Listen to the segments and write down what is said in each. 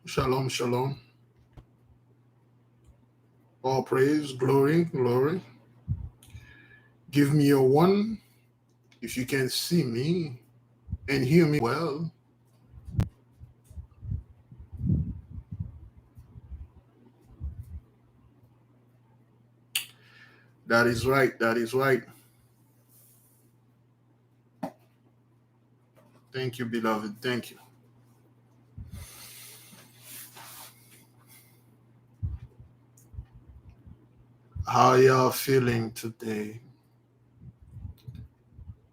Shalom, shalom. All praise, glory, glory. Give me a one if you can see me and hear me well. That is right. That is right. Thank you, beloved. Thank you. How y'all feeling today?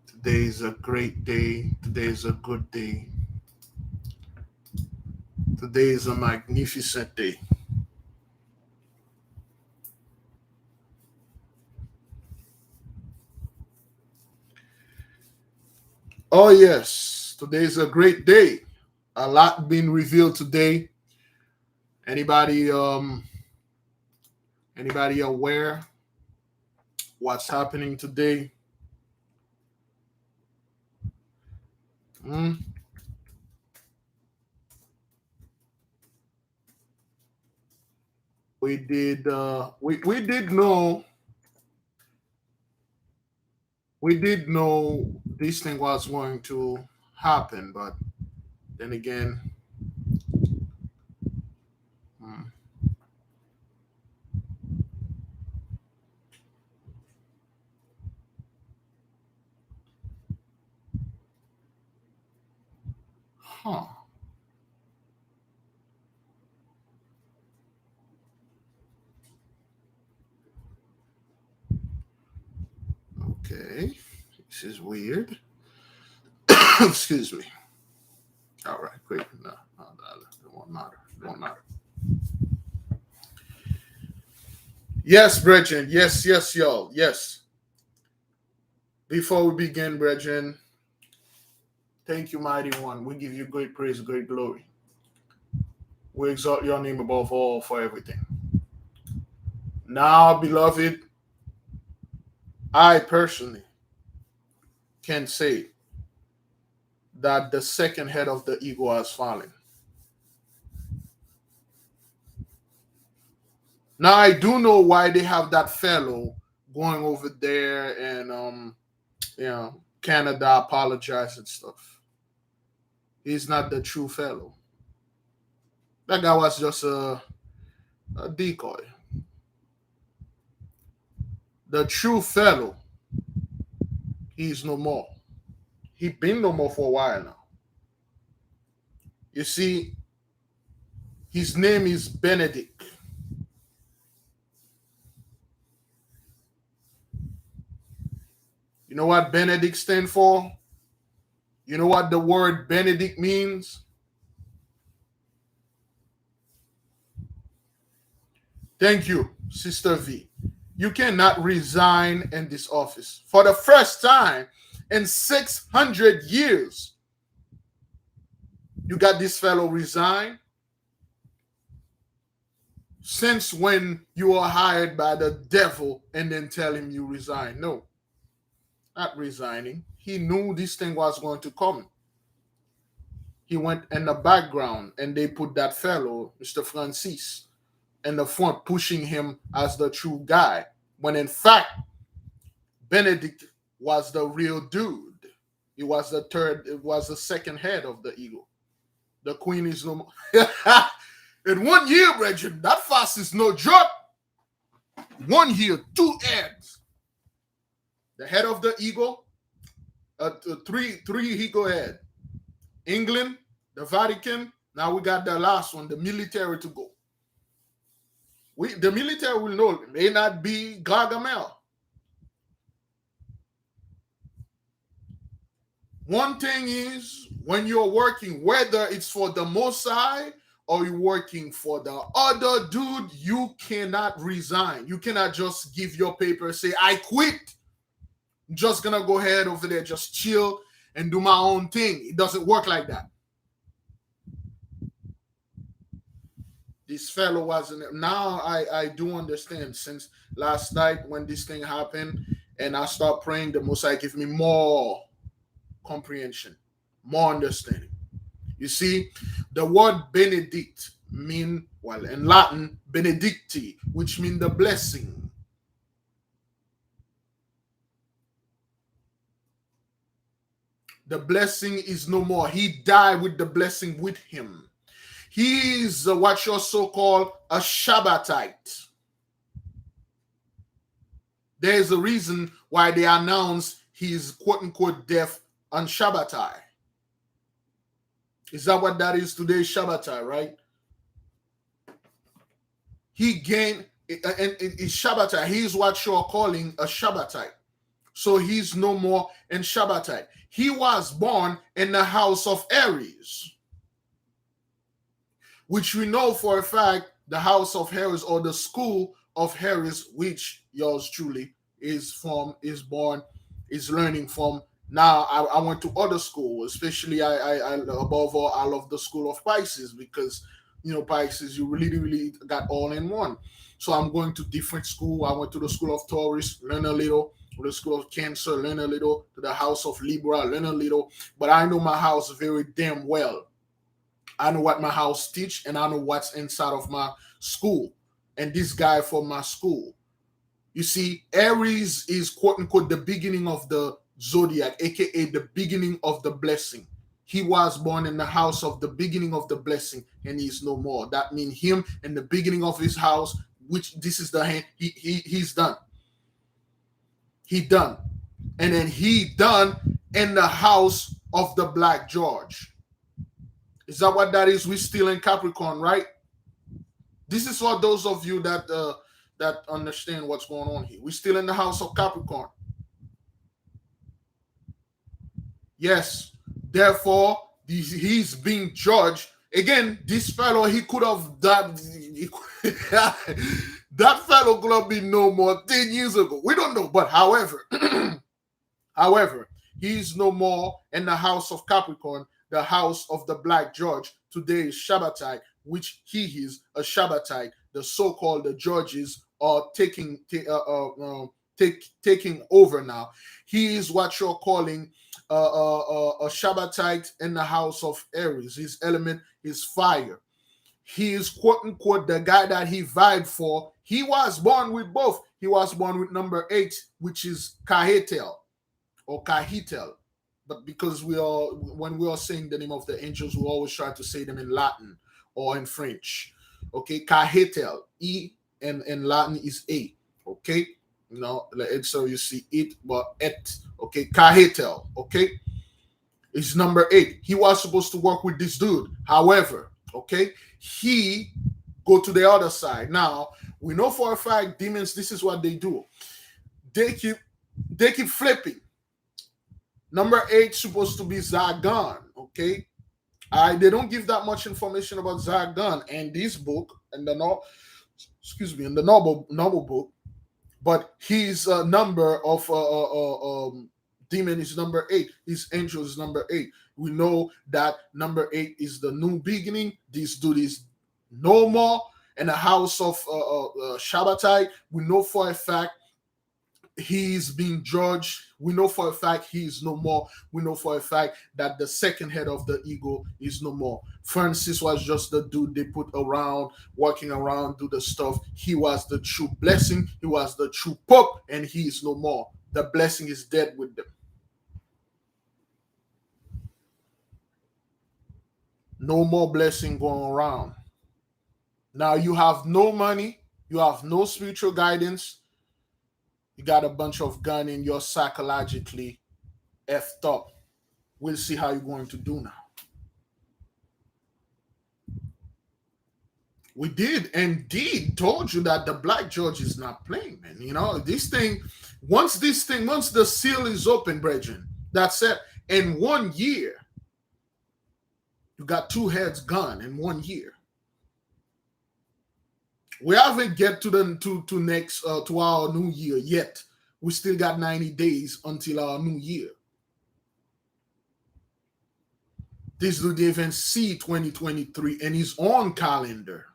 Today is a great day. Today is a good day. Today is a magnificent day. Oh yes, today is a great day. A lot being revealed today. Anybody anybody aware what's happening today? Hmm? We did know this thing was going to happen, but then again, hmm, huh. Okay. This is weird. Excuse me. All right, great. No, it won't matter. It won't matter. Yes, brethren. Yes, yes, y'all. Yes. Before we begin, brethren, thank you, mighty one. We give you great praise, great glory. We exalt your name above all for everything. Now, beloved, I personally can say that the second head of the eagle has fallen. Now, I do know why they have that fellow going over there and Canada apologize and stuff. He's not the true fellow. That guy was just a decoy. The true fellow, he's no more. He been no more for a while now. You see, his name is Benedict. You know what Benedict stand for? You know what the word Benedict means? Thank you, Sister V. You cannot resign in this office. For the first time in 600 years, you got this fellow resign. Since when you are hired by the devil and then tell him you resign? No, not resigning. He knew this thing was going to come. He went in the background and they put that fellow, Mr. Francis, in the front, pushing him as the true guy. When in fact, Benedict was the real dude. He was the second head of the eagle. The queen is no more. In 1 year, brethren, that fast is no joke. 1 year, 2 heads. The head of the eagle, three eagle head. England, the Vatican. Now we got the last one, the military to go. The military will know. It may not be Gargamel. One thing is, when you're working, whether it's for the Mossad or you're working for the other dude, you cannot resign. You cannot just give your paper and say, I quit. I'm just going to go ahead over there, just chill and do my own thing. It doesn't work like that. This fellow wasn't. Now I do understand since last night when this thing happened and I start praying, the Messiah give me more comprehension, more understanding. You see, the word Benedict mean, well, in Latin, benedicti, which mean the blessing. The blessing is no more. He died with the blessing with him. He is what you also call a Shabbatite. There is a reason why they announce he's quote unquote deaf on Shabbatai. Is that what that is today? Shabbatai, right? He gained, and is Shabbatai. He's what you're calling a Shabbatite. So he's no more in Shabbatai. He was born in the house of Aries, which we know for a fact the house of Aries or the school of Aries, which yours truly is born, is learning from. Now I went to other school, especially I above all I love the school of Pisces because Pisces you really got all in one. So I'm going to different school. I went to the school of Taurus, learn a little. To the school of Cancer, learn a little. To the house of Libra, learn a little. But I know my house very damn well. I know what my house teach, and I know what's inside of my school. And this guy from my school. You see, Aries is quote unquote the beginning of the zodiac, aka the beginning of the blessing. He was born in the house of the beginning of the blessing, and he's no more. That means him in the beginning of his house, which this is the hand, he's done. He done. And then he done in the house of the Black George. Is that what that is? We still in Capricorn, right? This is for those of you that understand what's going on here. We're still in the house of Capricorn. Yes. Therefore, he's being judged. Again, this fellow, he could have done. That fellow could have been no more 10 years ago. We don't know. But however, he's no more in the house of Capricorn, the house of the Black George. Today is Shabbatite, which he is a Shabbatite. The so-called the Georges are taking over now. He is what you're calling a Shabbatite in the house of Aries. His element is fire. He is quote unquote the guy that he vied for. He was born with both. He was born with number 8, which is Kahetel or Kahitel. But because when we are saying the name of the angels, we always try to say them in Latin or in French. Okay, Kahetel. E in Latin is A. Okay, so you see it, but et. Okay, Kahetel. Okay, is number 8. He was supposed to work with this dude. However, okay, he go to the other side. Now we know for a fact demons. This is what they do. They keep flipping. Number 8 supposed to be Zagan. Okay, they don't give that much information about Zagan in this book in the novel book, but his number of demon is number 8. His angel is number 8. We know that number 8 is the new beginning. This dude is no more in the house of Shabbatai. We know for a fact he's being judged. We know for a fact he is no more. We know for a fact that the second head of the ego is no more. Francis was just the dude they put around, walking around, do the stuff. He was the true blessing. He was the true pope, and he is no more. The blessing is dead with them. No more blessing going around. Now you have no money. You have no spiritual guidance. You got a bunch of gun and you're psychologically effed up. We'll see how you're going to do now. We did indeed told you that the Black George is not playing, man. Once the seal is open, brethren, that's it. In 1 year, you got 2 heads gone in 1 year. We haven't get to our new year yet. We still got 90 days until our new year. This dude didn't even see 2023 in his own calendar.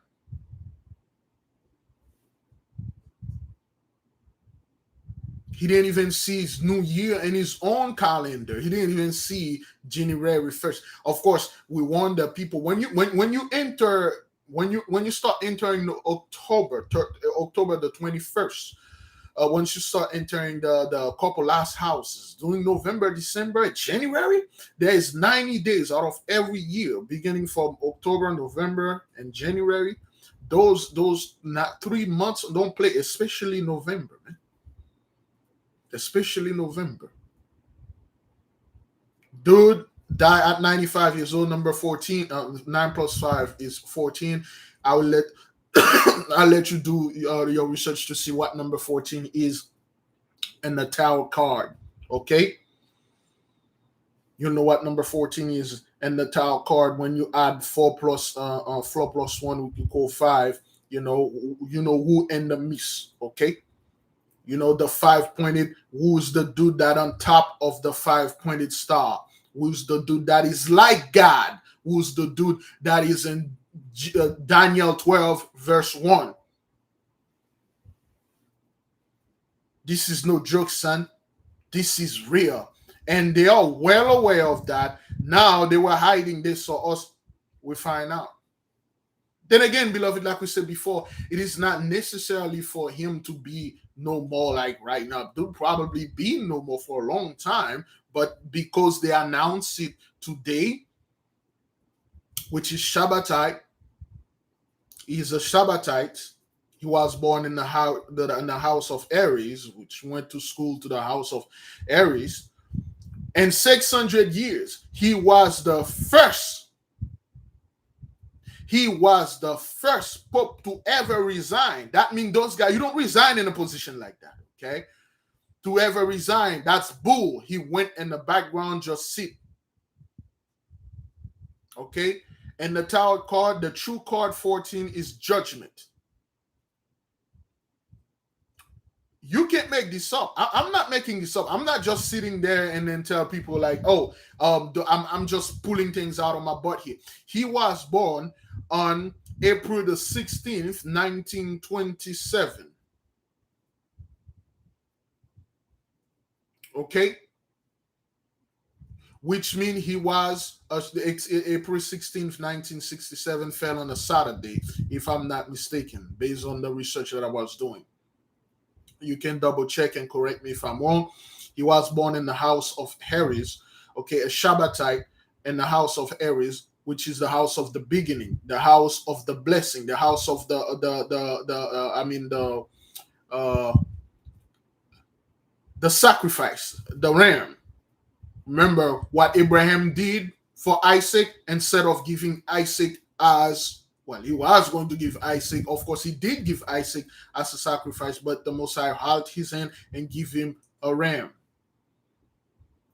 He didn't even see his new year in his own calendar. He didn't even see January 1st. Of course, we warn the people when you enter when you start entering the October the 21st, once you start entering the couple last houses during November, December, January, there is 90 days out of every year, beginning from October, November, and January. Those not 3 months don't play, especially November, man. Especially November. Dude died at 95 years old. Number 14. 9 plus 5 is 14. I will let I'll let you do your research to see what number 14 is in the tarot card. Okay, you know what number 14 is in the tarot card. When you add 4 plus 1, we can call 5. You know who in the midst. Okay, you know the 5-pointed. Who's the dude that on top of the 5-pointed star? Who's the dude that is like God? Who's the dude that is in Daniel 12 verse 1? This is no joke, son. This is real. And they are well aware of that. Now they were hiding this, so us, we find out. Then again, beloved, like we said before, it is not necessarily for him to be no more like right now. They'll probably be no more for a long time, but because they announce it today, which is Shabbatite, he's a Shabbatite. He was born in the house of Aries, which went to school to the house of Aries. And 600 years, he was the first. He was the first pope to ever resign. That means those guys, you don't resign in a position like that, okay? To ever resign, that's bull. He went in the background, just sit. Okay? And the tarot card, the true card 14 is judgment. You can't make this up. I'm not making this up. I'm not just sitting there and then tell people like, oh, I'm just pulling things out of my butt here. He was born on April the 16th, 1927. Okay? Which means he was April 16th, 1967, fell on a Saturday, if I'm not mistaken, based on the research that I was doing. You can double check and correct me if I'm wrong. He was born in the house of Aries, okay, a Shabbatite in the house of Aries, which is the house of the beginning, the house of the blessing, the house of the sacrifice, the ram. Remember what Abraham did for Isaac. Instead of giving Isaac as well, he was going to give Isaac. Of course, he did give Isaac as a sacrifice, but the Messiah held his hand and give him a ram.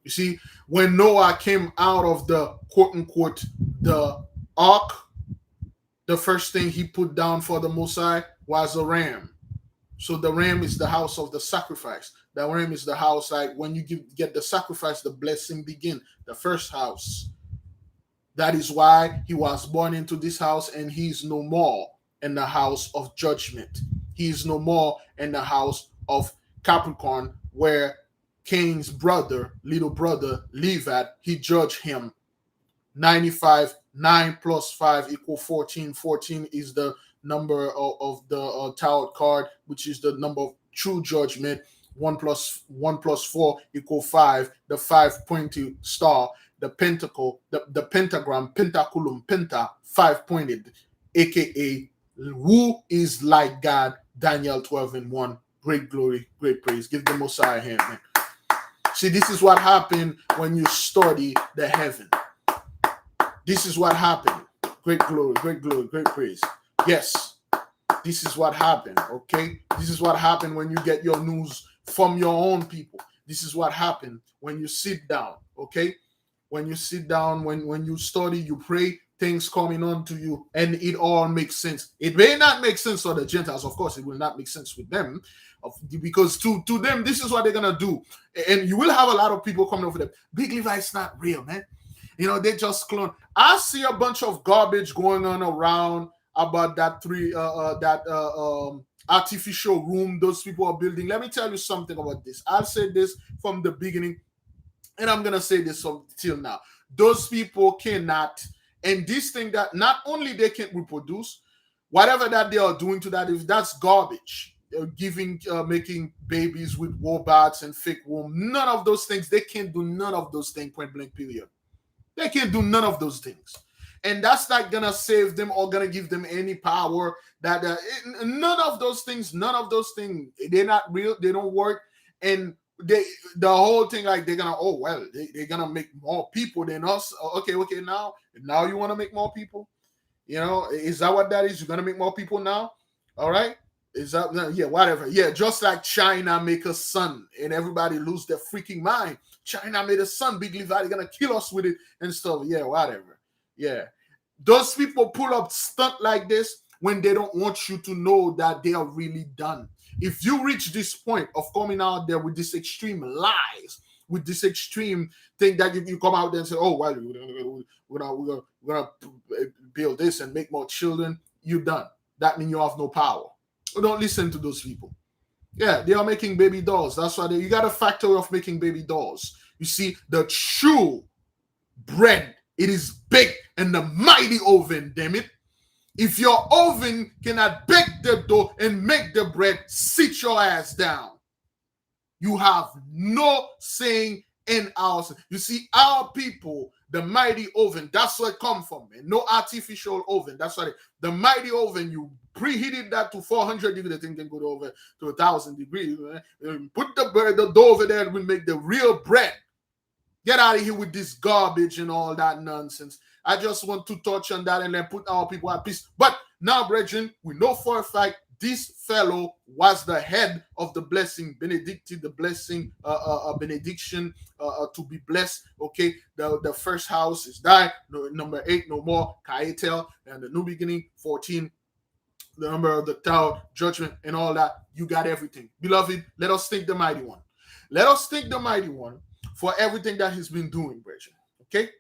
You see, when Noah came out of the quote-unquote the ark, the first thing he put down for the Messiah was a ram. So the ram is the house of the sacrifice. The ram is the house, like when you get the sacrifice, the blessing begin. The first house. That is why he was born into this house, and he is no more in the house of judgment. He is no more in the house of Capricorn, where Cain's little brother, lived at. He judged him. 95, 9 plus 5 equal 14. 14 is the number of the tarot card, which is the number of true judgment. 1 plus 4 equal 5. The 5-pointed star, the pentacle, the pentagram, pentaculum, penta, 5-pointed, aka who is like God, Daniel 12 and 1. Great glory, great praise. Give the Messiah a hand, man. See, this is what happened when you study the heaven. This is what happened. Great glory, great praise. Yes, this is what happened, okay? This is what happened when you get your news from your own people. This is what happened when you sit down, okay? When you sit down, when you study, you pray, things coming on to you, and it all makes sense. It may not make sense for the Gentiles, of course, it will not make sense with them, because to them, this is what they're going to do. And you will have a lot of people coming over them. Big Levi's not real, man. You know, they just clone. I see a bunch of garbage going on around about that artificial room those people are building. Let me tell you something about this. I'll say this from the beginning, and I'm gonna say this till now. Those people cannot, and this thing that not only they can't reproduce, Whatever that they are doing to that, if that's garbage, making babies with robots and fake womb, none of those things. They can't do none of those things. Point blank. Period. They can't do none of those things. And that's not gonna save them or gonna give them any power. None of those things, they're not real. They don't work. And the whole thing, like, they're gonna, oh well, they're gonna make more people than us. Okay, now you want to make more people. Is that what that is? You're gonna make more people now? All right. Is that, yeah, whatever. Yeah, just like China make a sun and everybody lose their freaking mind. China made a sun, big Levi, gonna kill us with it and stuff. Yeah, whatever. Yeah. Those people pull up stunt like this when they don't want you to know that they are really done. If you reach this point of coming out there with this extreme lies, with this extreme thing that you come out there and say, oh, well, we're gonna build this and make more children, you're done. That means you have no power. Don't listen to those people. Yeah, they are making baby dolls. That's why you got a factory of making baby dolls. You see, the true bread, it is baked in the mighty oven, damn it. If your oven cannot bake the dough and make the bread, sit your ass down. You have no saying in ours. You see, our people, the mighty oven, that's where it comes from, man. No artificial oven. That's why the mighty oven, you preheated that to 400 degrees, the thing can go over to 1,000 degrees. Put the dough over there and we make the real bread. Get out of here with this garbage and all that nonsense. I just want to touch on that and then put our people at peace. But now, brethren, we know for a fact this fellow was the head of the blessing, benedicted, the blessing, benediction, to be blessed. Okay, the first house is died. Number 8, no more, Kaetel, and the new beginning, 14, the number of the tower, judgment, and all that. You got everything. Beloved, let us thank the mighty one. Let us thank the mighty one for everything that he's been doing, brethren. Okay?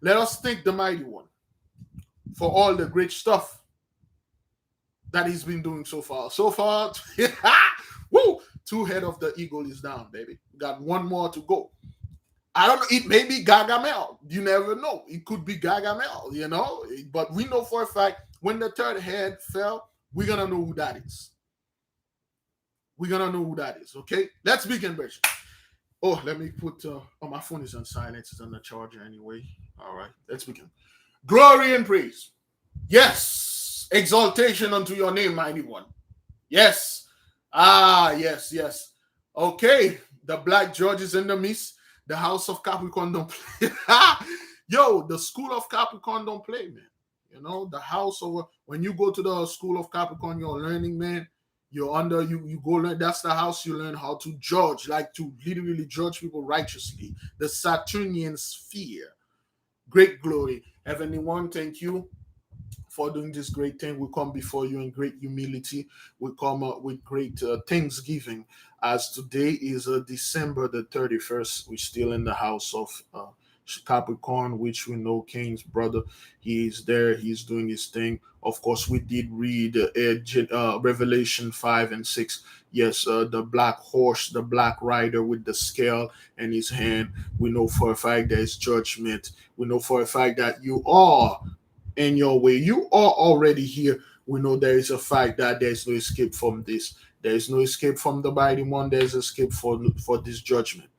Let us thank the mighty one for all the great stuff that he's been doing so far. So far, woo! 2 head of the eagle is down, baby. We got 1 more to go. I don't know. It may be Gargamel. You never know. It could be Gargamel, But we know for a fact when the 3rd head fell, we're going to know who that is. We're going to know who that is, okay? Let's begin, brethren. Oh, let me put, my phone is on silence. It's on the charger anyway. All right, let's begin. Glory and praise. Yes. Exaltation unto your name, mighty one. Yes. Yes. Okay. The black judge is in the midst. The house of Capricorn don't play. Yo, the school of Capricorn don't play, man. The house of, when you go to the school of Capricorn, you're learning, man. You go learn. That's the house you learn how to judge, like to literally judge people righteously. The Saturnian sphere. Great glory. Heavenly One, thank you for doing this great thing. We come before you in great humility. We come up with great thanksgiving, as today is December the 31st. We're still in the house of Capricorn, which we know Cain's brother. He is there. He's doing his thing. Of course, we did read Revelation 5 and 6. Yes, the black horse, the black rider with the scale in his hand. We know for a fact there is judgment. We know for a fact that you are in your way. You are already here. We know there is a fact that there's no escape from this. There is no escape from the mighty one. There's escape for this judgment.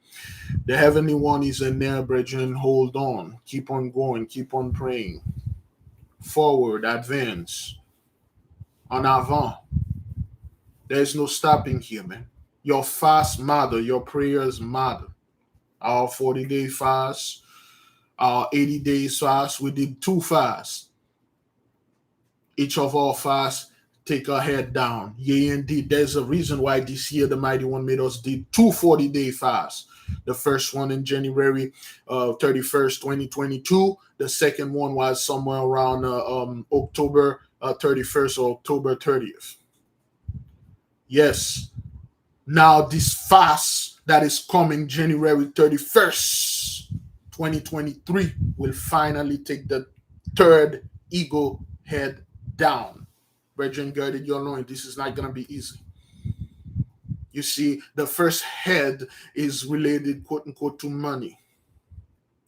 The heavenly one is in there, brethren. Hold on. Keep on going. Keep on praying. Forward. Advance. En avant. There's no stopping here, man. Your fast matter. Your prayers matter. Our 40-day fast. Our 80 days fast. We did 2 fasts. Each of our fasts take our head down. Yea, indeed. There's a reason why this year the mighty one made us did 2 40-day fasts. The first one in January 31st, 2022. The second one was somewhere around October 31st or October 30th. Yes. Now this fast that is coming January 31st, 2023 will finally take the 3rd eagle head down. Brethren, girded your loins. This is not going to be easy. You see, the first head is related, quote unquote, to money.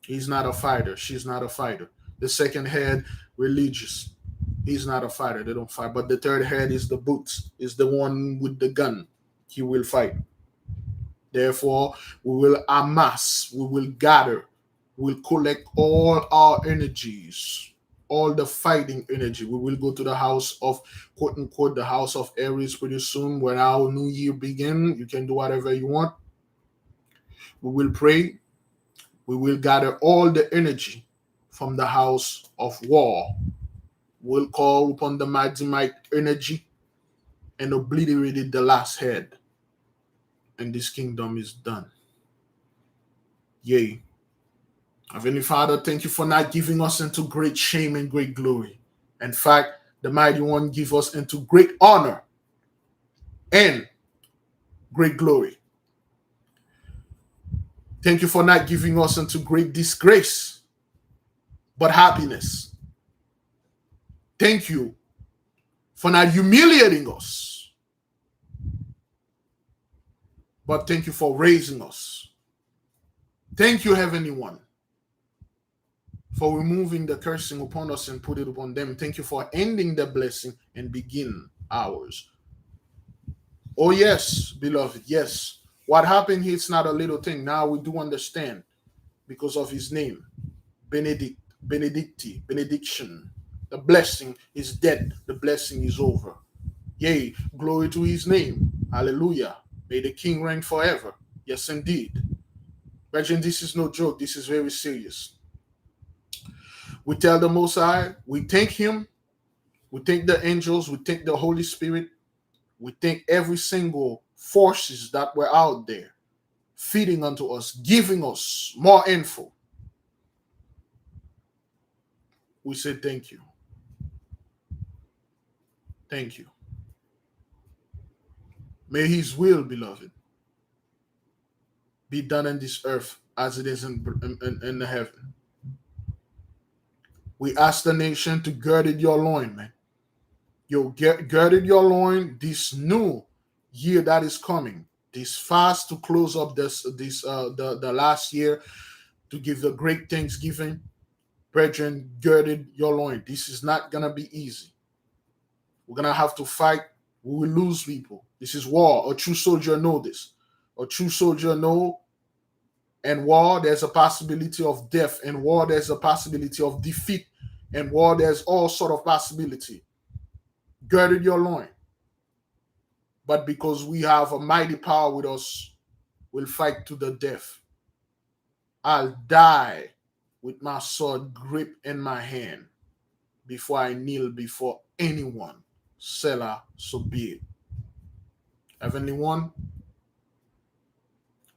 He's not a fighter. She's not a fighter. The second head, religious. He's not a fighter. They don't fight. But the third head is the boots, is the one with the gun. He will fight. Therefore, we will amass, we will gather, we'll collect all our energies, all the fighting energy. We will go to the house of, quote unquote, the house of Aries pretty soon. When our new year begin, you can do whatever you want. We will pray. We will gather all the energy from the house of war. We'll call upon the mighty might energy and obliterated the last head. And this kingdom is done. Yea. Heavenly Father, thank you for not giving us into great shame and great glory. In fact, the mighty one give us into great honor and great glory. Thank you for not giving us into great disgrace, but happiness. Thank you for not humiliating us, but thank you for raising us. Thank you, Heavenly One, for removing the cursing upon us and put it upon them. Thank you for ending the blessing and begin ours. Oh, yes, beloved, yes. What happened here, it's not a little thing. Now we do understand because of his name. Benedict, benedicti, benediction. The blessing is dead. The blessing is over. Yea, glory to his name. Hallelujah. May the king reign forever. Yes, indeed. Brethren, this is no joke. This is very serious. We tell the Most High, we thank him, we thank the angels, we thank the Holy Spirit, we thank every single forces that were out there feeding unto us, giving us more info. We say thank you. Thank you. May his will, beloved, be done in this earth as it is in the heaven. We ask the nation to gird your loin, man. You girded your loin this new year that is coming, this fast to close up the last year, to give the great Thanksgiving. Brethren, girded your loin. This is not gonna be easy. We're gonna have to fight. We will lose people. This is war. A true soldier know this. A true soldier know. And war, there's a possibility of death. And war, there's a possibility of defeat. And war, there's all sort of possibility. Girded your loin. But because we have a mighty power with us, we'll fight to the death. I'll die with my sword grip in my hand before I kneel before anyone. Selah, so be it. Heavenly One,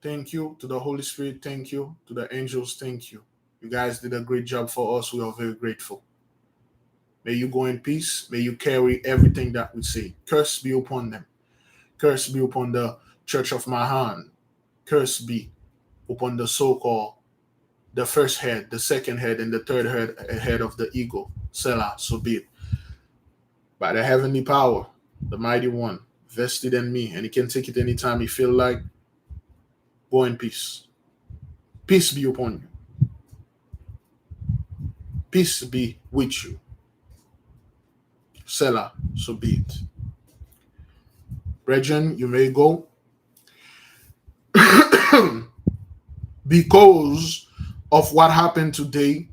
thank you. To the Holy Spirit, thank you. To the angels, thank you. You guys did a great job for us. We are very grateful. May you go in peace. May you carry everything that we say. Curse be upon them. Curse be upon the Church of Mahan. Curse be upon the so-called, the first head, the second head, and the third head of the eagle. Selah, so be it. By the heavenly power, the mighty one, vested in me, and he can take it anytime he feel like. Go in peace. Peace be upon you. Peace be with you. Selah, so be it. Brethren, you may go. Because of what happened today,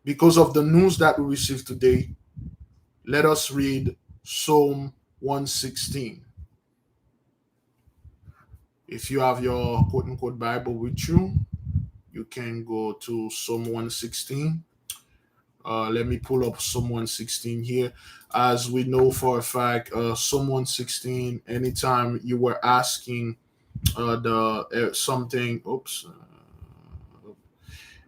because of the news that we received today, let us read Psalm 116. If you have your quote-unquote Bible with you, you can go to Psalm 116. Let me pull up Psalm 116 here. As we know for a fact, Psalm 116, anytime you were asking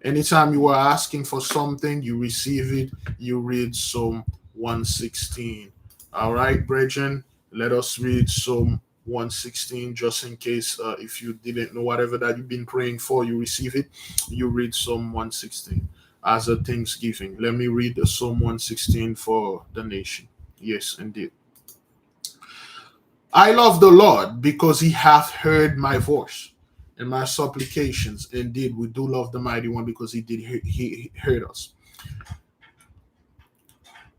anytime you were asking for something, you receive it, you read Psalm 116. All right, brethren, let us read Psalm 116 just in case if you didn't know whatever that you've been praying for, you receive it. You read Psalm 116 as a thanksgiving. Let me read the Psalm 116 for the nation. Yes, indeed. I love the Lord because he hath heard my voice and my supplications. Indeed, we do love the mighty one because he heard us.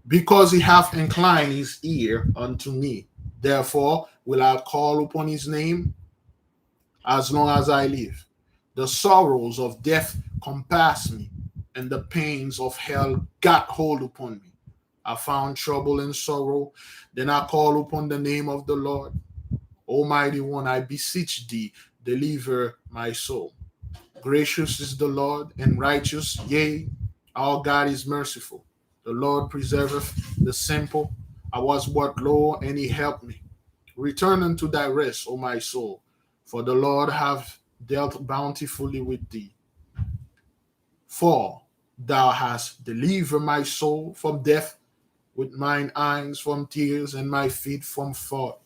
because he hath inclined his ear unto me. Therefore will I call upon his name as long as I live. The sorrows of death compassed me, and the pains of hell got hold upon me. I found trouble and sorrow. Then I call upon the name of the Lord. Almighty One, I beseech thee, deliver my soul. Gracious is the Lord and righteous, yea, our God is merciful. The Lord preserveth the simple. I was but low, and he helped me. Return unto thy rest, O my soul, for the Lord hath dealt bountifully with thee. For thou hast delivered my soul from death, with mine eyes from tears, and my feet from fall.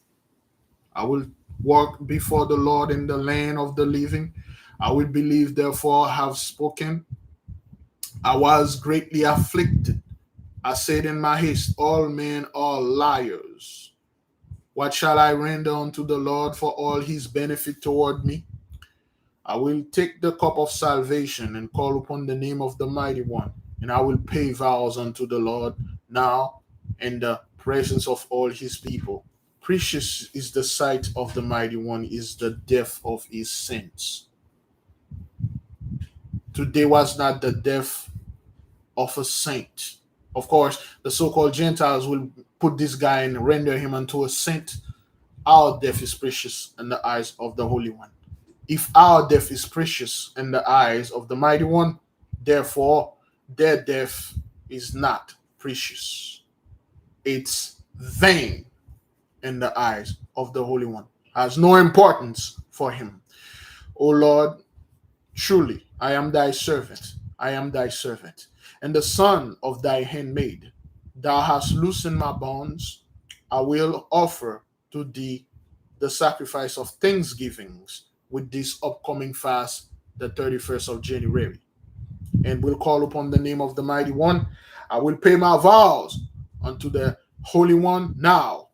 I will walk before the Lord in the land of the living. I will believe, therefore have spoken. I was greatly afflicted. I said in my haste, all men are liars. What shall I render unto the Lord for all his benefit toward me? I will take the cup of salvation and call upon the name of the mighty one, and I will pay vows unto the Lord now in the presence of all his people. Precious is the sight of the mighty one, is the death of his saints. Today was not the death of a saint. Of course, the so-called Gentiles will put this guy and render him unto a saint. Our death is precious in the eyes of the Holy One. If our death is precious in the eyes of the Mighty One, therefore their death is not precious. It's vain in the eyes of the Holy One. Has no importance for him. O Lord, truly I am thy servant. I am thy servant, and the son of thy handmaid. Thou hast loosened my bonds. I will offer to thee the sacrifice of thanksgivings with this upcoming fast, the 31st of January, and will call upon the name of the Mighty One. I will pay my vows unto the Holy One now,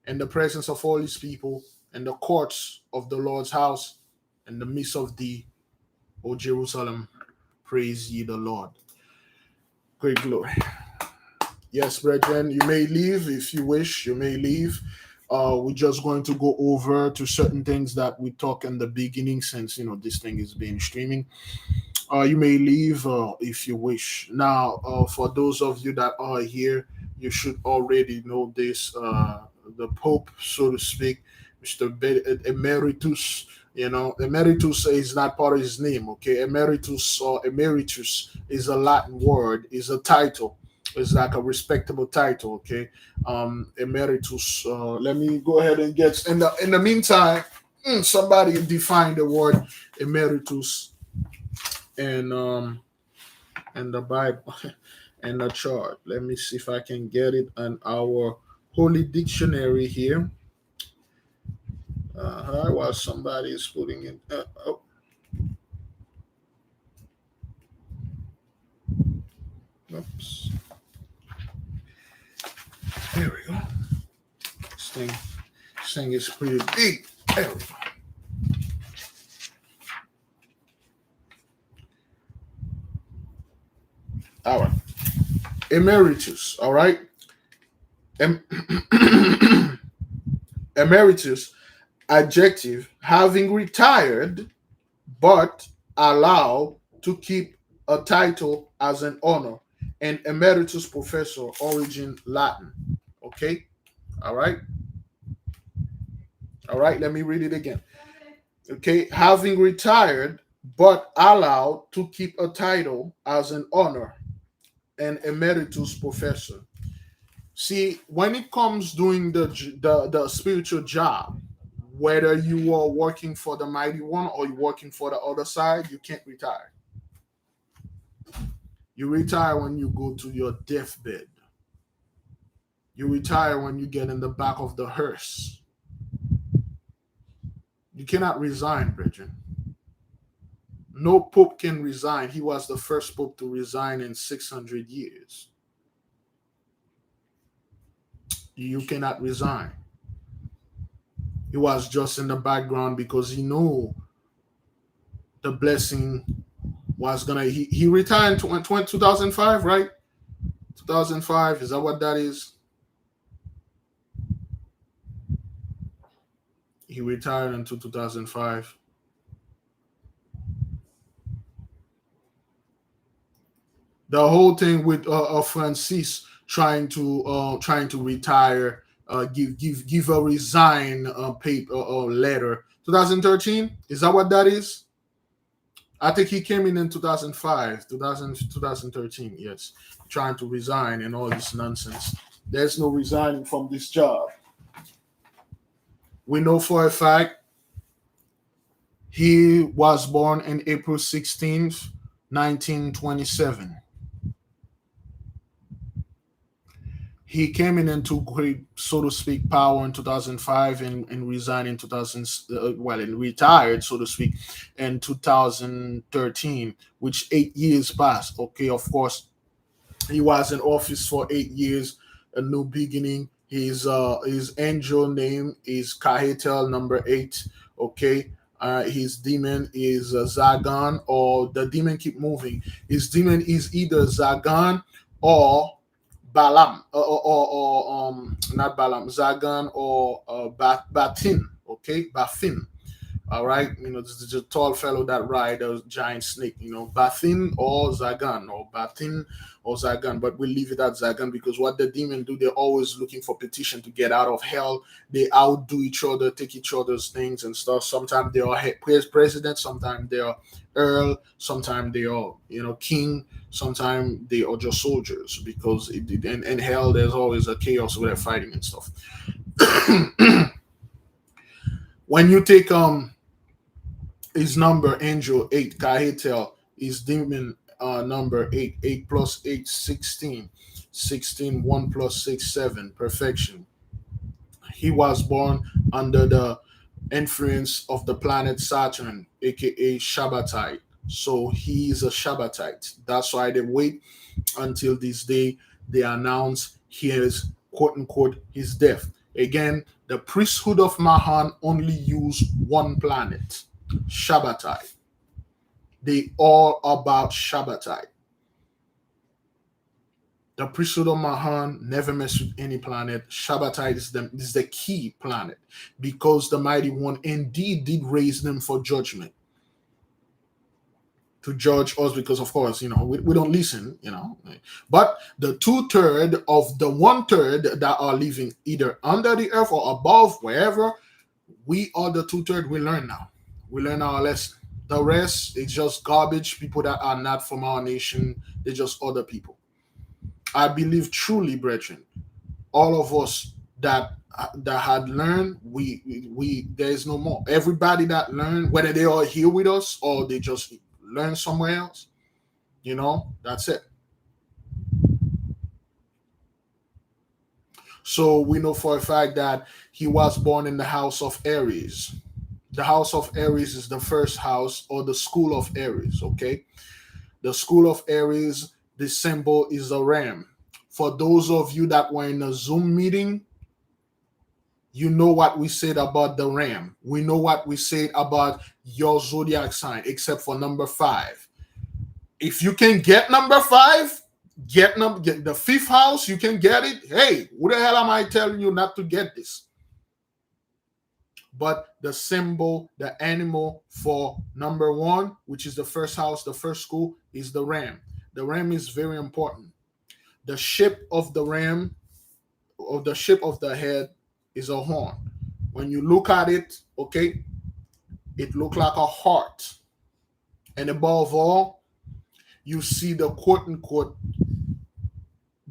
in the presence of all his people, in the courts of the Lord's house, in the midst of thee, O Jerusalem. Praise ye the Lord. Great glory. Yes, brethren, you may leave if you wish. You may leave. We're just going to go over to certain things that we talk in the beginning, since this thing is being streaming. You may leave if you wish. Now, for those of you that are here, you should already know this. The Pope, so to speak, Mr. Emeritus. Emeritus is not part of his name. Okay, emeritus or emeritus is a Latin word. Is a title. It's like a respectable title. Okay, emeritus. Let me go ahead and get in the meantime. Somebody define the word emeritus and the Bible and the chart. Let me see if I can get it in our holy dictionary here. While somebody is putting it. Oops. There we go. This thing is pretty big. There we go. All right. Emeritus. All right. Emeritus, adjective, having retired but allowed to keep a title as an honor. And emeritus professor, origin Latin. Okay. All right. All right. Let me read it again. Okay. Having retired but allowed to keep a title as an honor. And emeritus professor. See, when it comes doing the spiritual job, whether you are working for the Mighty One or you're working for the other side, you can't retire. You retire when you go to your deathbed. You retire when you get in the back of the hearse. You cannot resign, brethren. No pope can resign. He was the first pope to resign in 600 years. You cannot resign. He was just in the background because he knew the blessing was gonna. He retired in 2005, right? 2005. Is that what that is? He retired until 2005. The whole thing with Francis trying to retire, give a resign paper letter. 2013, is that what that is? I think he came in 2005, 2013. Yes, trying to resign and all this nonsense. There's no resigning from this job. We know for a fact he was born on April 16th, 1927. He came in into great, so to speak, power in 2005 and resigned in 2000, and retired, so to speak, in 2013, which 8 years passed. Okay, of course, he was in office for 8 years, a new beginning. His angel name is Kahetel number 8. Okay. His demon is Zagan, or the demon keep moving. His demon is either Zagan or Balaam, or not Balaam, Zagan or Batin. Okay, Bafin. All right, this is a tall fellow that ride a giant snake. Bathin or Zagan, or Batin or Zagan, but we'll leave it at Zagan because what the demon do, they're always looking for petition to get out of hell. They outdo each other, take each other's things and stuff. Sometimes they are president, sometimes they are earl, sometimes they are king, sometimes they are just soldiers because in hell there's always a chaos where they're fighting and stuff. When you take his number, angel 8, Kahetel, is demon number 8. 8 plus 8, 16. 16, 1 plus 6, 7. Perfection. He was born under the influence of the planet Saturn, aka Shabbatite. So he is a Shabbatite. That's why they wait until this day they announce his quote unquote his death. Again, the priesthood of Mahan only use one planet. Shabbatai. They all about Shabbatai. The priesthood of Mahan never mess with any planet. Shabbatai is the key planet because the mighty one indeed did raise them for judgment. To judge us because of course, we don't listen, But the 2/3 of the 1/3 that are living either under the earth or above, wherever, we are the 2/3 we learn now. We learn our lesson. The rest is just garbage. People that are not from our nation, they're just other people. I believe truly, brethren, all of us that had learned, we there is no more. Everybody that learned, whether they are here with us or they just learn somewhere else, that's it. So we know for a fact that he was born in the house of Aries. The house of Aries is the first house, or the school of Aries. Okay, the school of Aries, the symbol is a ram. For those of you that were in a Zoom meeting, you know what we said about the ram. We know what we said about your zodiac sign, except for number 5. If you can get number 5, get the 5th house, you can get it. Hey, who the hell am I telling you not to get this? But the symbol, the animal for number 1, which is the first house, the first school, is the ram. The ram is very important. The shape of the ram, or the shape of the head, is a horn. When you look at it, okay, it looks like a heart. And above all, you see the quote unquote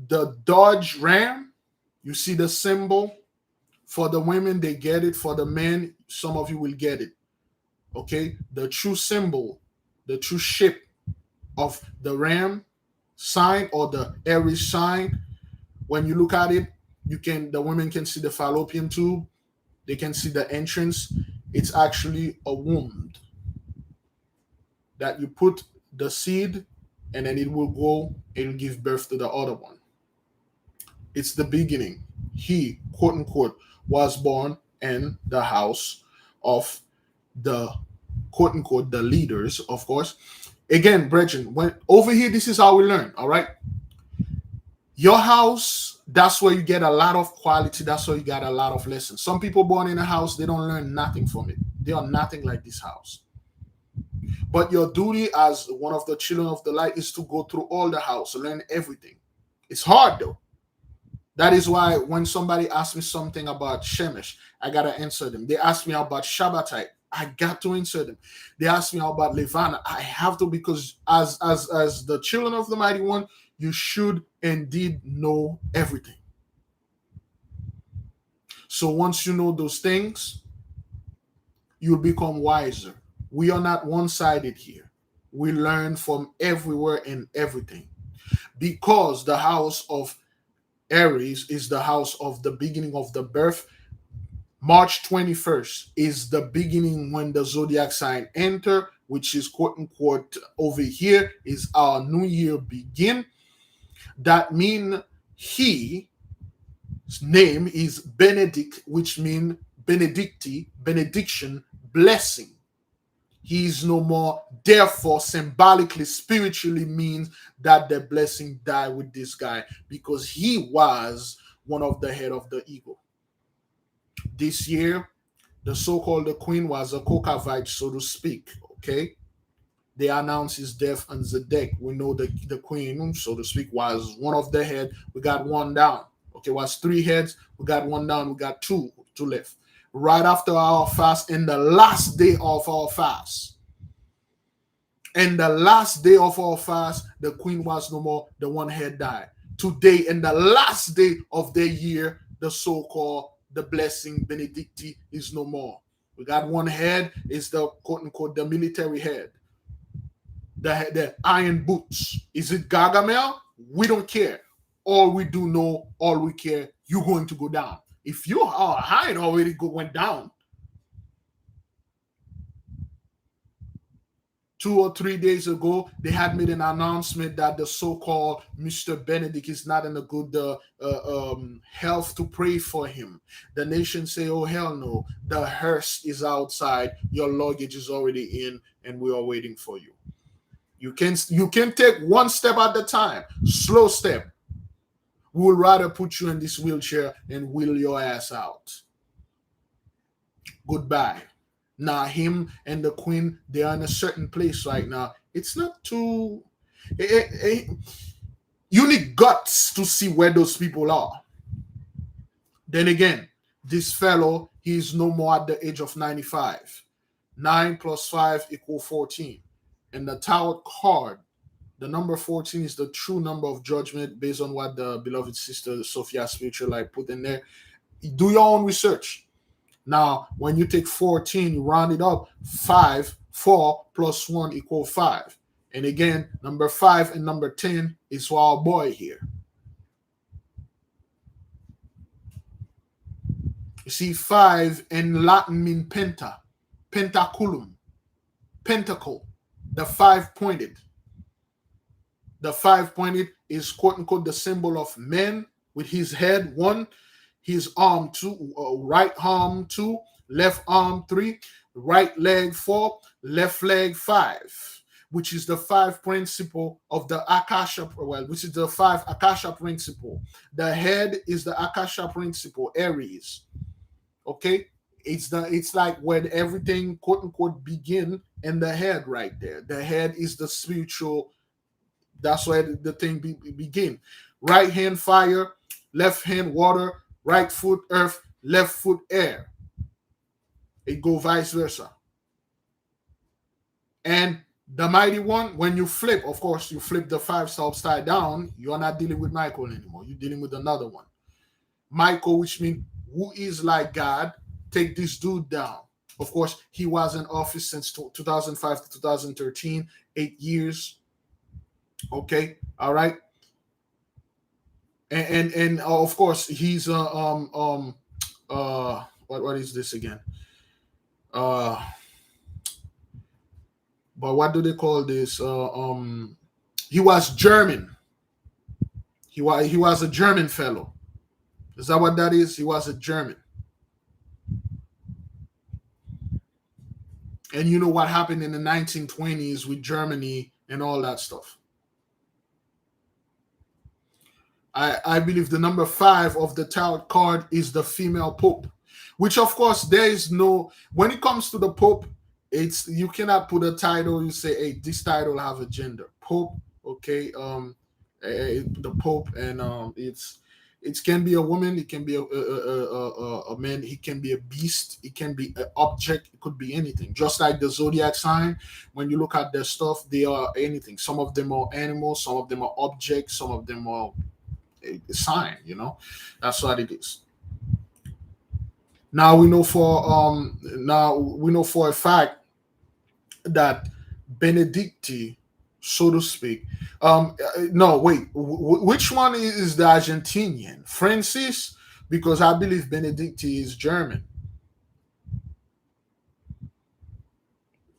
the Dodge Ram. You see the symbol. For the women, they get it. For the men, some of you will get it. Okay, the true symbol, the true shape of the ram sign or the Aries sign. When you look at it, the women can see the fallopian tube. They can see the entrance. It's actually a womb that you put the seed, and then it will go and give birth to the other one. It's the beginning. He, quote unquote, was born in the house of the, quote unquote, the leaders, of course. Again, brethren, when over here, this is how we learn. All right. Your house, that's where you get a lot of quality. That's where you get a lot of lessons. Some people born in a house, they don't learn nothing from it. They are nothing like this house. But your duty as one of the children of the light is to go through all the house, learn everything. It's hard though. That is why when somebody asks me something about Shemesh, I gotta answer them. They ask me about Shabbatai, I got to answer them. They ask me about Levana, I have to, because as the children of the mighty one, you should indeed know everything. So once you know those things, you'll become wiser. We are not one-sided here. We learn from everywhere and everything. Because the house of Aries is the house of the beginning of the birth. March 21st is the beginning when the zodiac sign enter, which is quote unquote over here is our new year begin. That mean his name is Benedict, which mean benedicti, benediction, blessing. He is no more. Therefore, symbolically, spiritually means that the blessing died with this guy because he was one of the head of the eagle. This year, the so-called the queen was a Kokavite, so to speak. Okay, they announced his death on the deck. We know the queen, so to speak, was one of the head. We got one down. Okay, was three heads. We got one down. We got two left. Right after our fast, in the last day of our fast. And the last day of our fast, the queen was no more. The one head died. Today, in the last day of the year, the so-called the blessing benedicti is no more. We got one head. It's the quote unquote the military head. The iron boots. Is it Gargamel? We don't care. All we do know, all we care, you're going to go down. If your height already went down, 2 or 3 days ago, they had made an announcement that the so-called Mr. Benedict is not in a good health to pray for him. The nation say, oh, hell no. The hearse is outside. Your luggage is already in, and we are waiting for you. You can take one step at a time. Slow step. We would rather put you in this wheelchair and wheel your ass out. Goodbye. Now him and the queen, they are in a certain place right now. It's not too you need guts to see where those people are. Then again, this fellow, he is no more at the age of 95. 9 plus 5 equal 14. And the tarot card, the number 14 is the true number of judgment based on what the beloved sister Sophia Spiritual Light put in there. Do your own research. Now, when you take 14, you round it up. 4 plus 1 equal 5. And again, number 5 and number 10 is for our boy here. You see, 5 in Latin mean penta, pentaculum, pentacle, the 5-pointed. The 5-pointed is quote unquote the symbol of man with his head 1, his arm 2, right arm 2, left arm 3, right leg 4, left leg 5, which is the 5 principle of the Akasha, well, which is the 5 Akasha principle. The head is the Akasha principle, Aries. Okay, it's like when everything quote unquote begin in the head right there. The head is the spiritual. That's where the thing begin. Right hand fire, left hand water, right foot earth, left foot air. It go vice versa. And the mighty one, when you flip, of course, you flip the 5 star upside down. You are not dealing with Michael anymore. You're dealing with another one. Michael, which means who is like God, take this dude down. Of course, he was in office since 2005 to 2013, 8 years. Okay, all right. And of course, he's what is this again? But what do they call this? He was German. He was a German fellow. Is that what that is? He was a German. And you know what happened in the 1920s with Germany and all that stuff. I believe the number 5 of the tarot card is the female pope, which of course there is no, when it comes to the pope, it's, you cannot put a title, you say, hey, this title have a gender. Pope, okay, the pope, and it can be a woman, it can be a man, it can be a beast, it can be an object, it could be anything. Just like the zodiac sign, when you look at their stuff, they are anything. Some of them are animals, some of them are objects, some of them are a sign. That's what it is. Now we know for a fact that Benedicti, so to speak. No, wait. Which one is the Argentinian? Francis, because I believe Benedicti is German.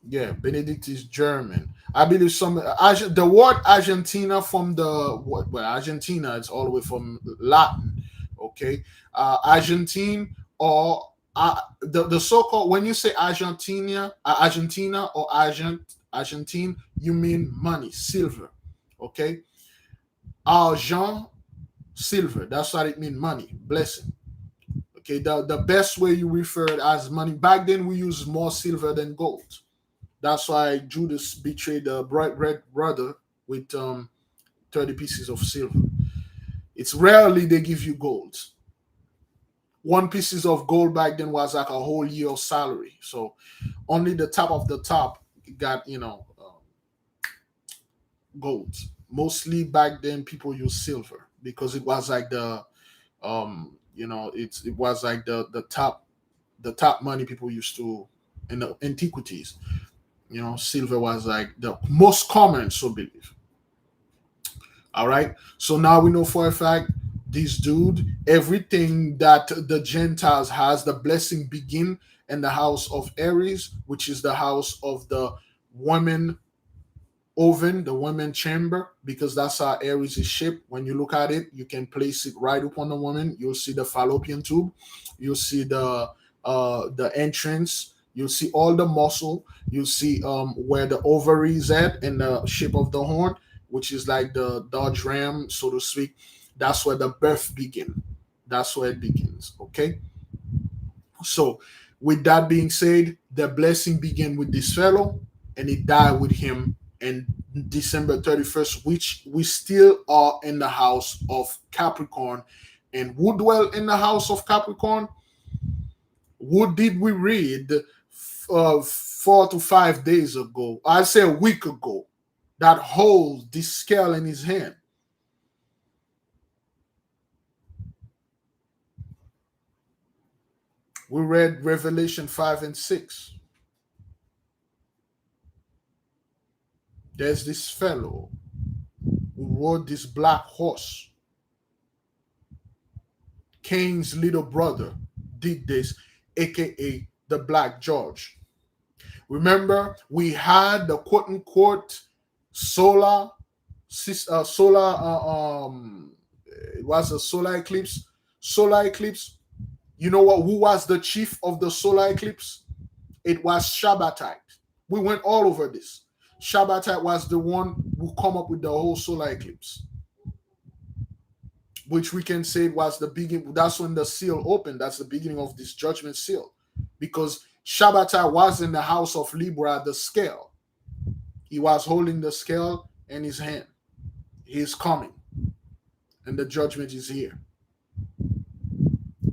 Yeah, Benedict is German. I believe the word Argentina from the what? Well, Argentina is all the way from Latin. Okay, Argentine, or the so-called, when you say Argentina or Argentine, you mean money, silver. Okay, argent, silver. That's what it means, money, blessing. Okay, the best way you refer it as money. Back then, we used more silver than gold. That's why Judas betrayed the bright red brother with 30 pieces of silver. It's rarely they give you gold. One pieces of gold back then was like a whole year of salary. So only the top of the top got, gold. Mostly back then people use silver because it was like it was like the top money people used to in the antiquities. Silver was like the most common, so believe. All right. So now we know for a fact this dude, everything that the Gentiles has, the blessing begin in the house of Aries, which is the house of the woman oven, the woman chamber, because that's how Aries is shaped. When you look at it, you can place it right upon the woman. You'll see the fallopian tube. You'll see the entrance. You'll see all the muscle. You'll see where the ovary is at and the shape of the horn, which is like the Dodge Ram, so to speak. That's where the birth begins. That's where it begins. Okay. So, with that being said, the blessing began with this fellow, and it died with him in December 31st, which we still are in the house of Capricorn. And who dwell in the house of Capricorn? What did we read 4 to 5 days ago? I say a week ago. That holds this scale in his hand. We read Revelation 5 and 6. There's this fellow who rode this black horse. Cain's little brother did this, aka the Black George. Remember, we had the quote unquote solar, it was a solar eclipse. Solar eclipse. You know what? Who was the chief of the solar eclipse? It was Shabbatite. We went all over this. Shabbatite was the one who come up with the whole solar eclipse, which we can say was the beginning. That's when the seal opened. That's the beginning of this judgment seal, because Shabbatai was in the house of Libra, the scale. He was holding the scale in his hand. He is coming, and the judgment is here.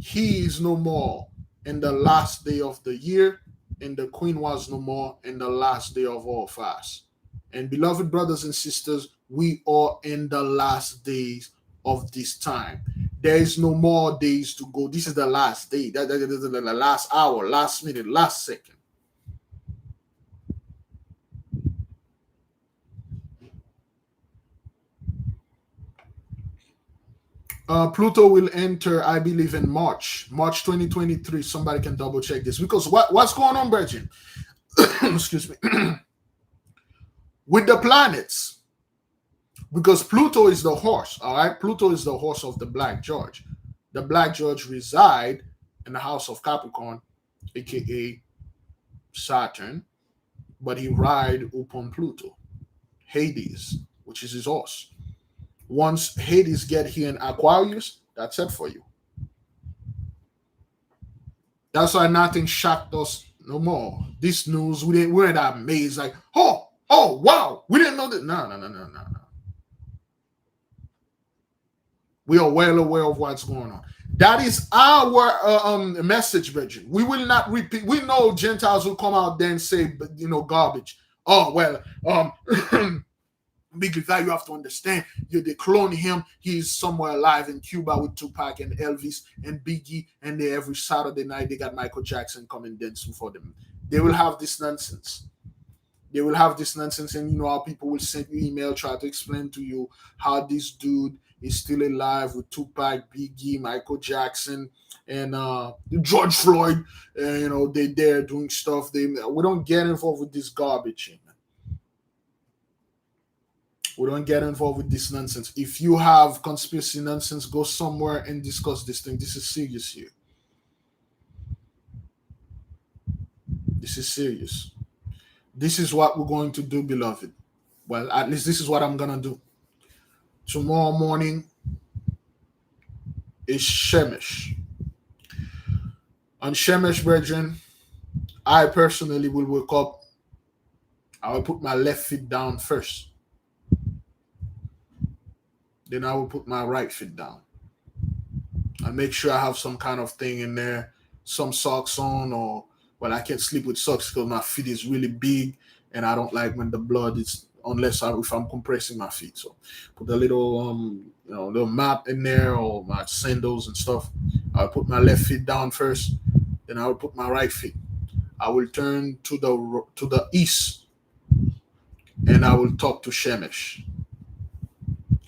He is no more in the last day of the year, and the queen was no more in the last day of all fast. And beloved brothers and sisters, we are in the last days of this time. There is no more days to go. This is the last day. That is the last hour, last minute, last second. Pluto will enter, I believe, in March 2023. Somebody can double check this, because what's going on, Virgin? Excuse me. With the planets, because Pluto is the horse. All right, Pluto is the horse of the Black George. The Black George reside in the house of Capricorn, aka Saturn, but he ride upon Pluto, Hades, which is his horse. Once Hades get here in Aquarius, that's it for you. That's why nothing shocked us no more. This news, we weren't amazed like, oh, wow, we didn't know that. No. We are well aware of what's going on. That is our message, Bridget. We will not repeat. We know Gentiles will come out there and say, garbage. Oh well, because that you have to understand, they clone him. He's somewhere alive in Cuba with Tupac and Elvis and Biggie, and they every Saturday night they got Michael Jackson coming dancing for them. They will have this nonsense. They will have this nonsense, and you know how people will send you email, try to explain to you how this dude is still alive with Tupac, Biggie, Michael Jackson, and George Floyd. They there doing stuff. We don't get involved with this garbage. We don't get involved with this nonsense. If you have conspiracy nonsense, go somewhere and discuss this thing. This is serious here. This is serious. This is what we're going to do, beloved. Well, at least this is what I'm going to do. Tomorrow morning is Shemesh. On Shemesh, brethren, I personally will wake up. I will put my left foot down first. Then I will put my right foot down. I make sure I have some kind of thing in there, some socks on, or well, I can't sleep with socks because my feet is really big, and I don't like when the blood is if I'm compressing my feet. So put a little little mat in there or my sandals and stuff. I'll put my left foot down first, then I will put my right foot. I will turn to the east, and I will talk to Shemesh.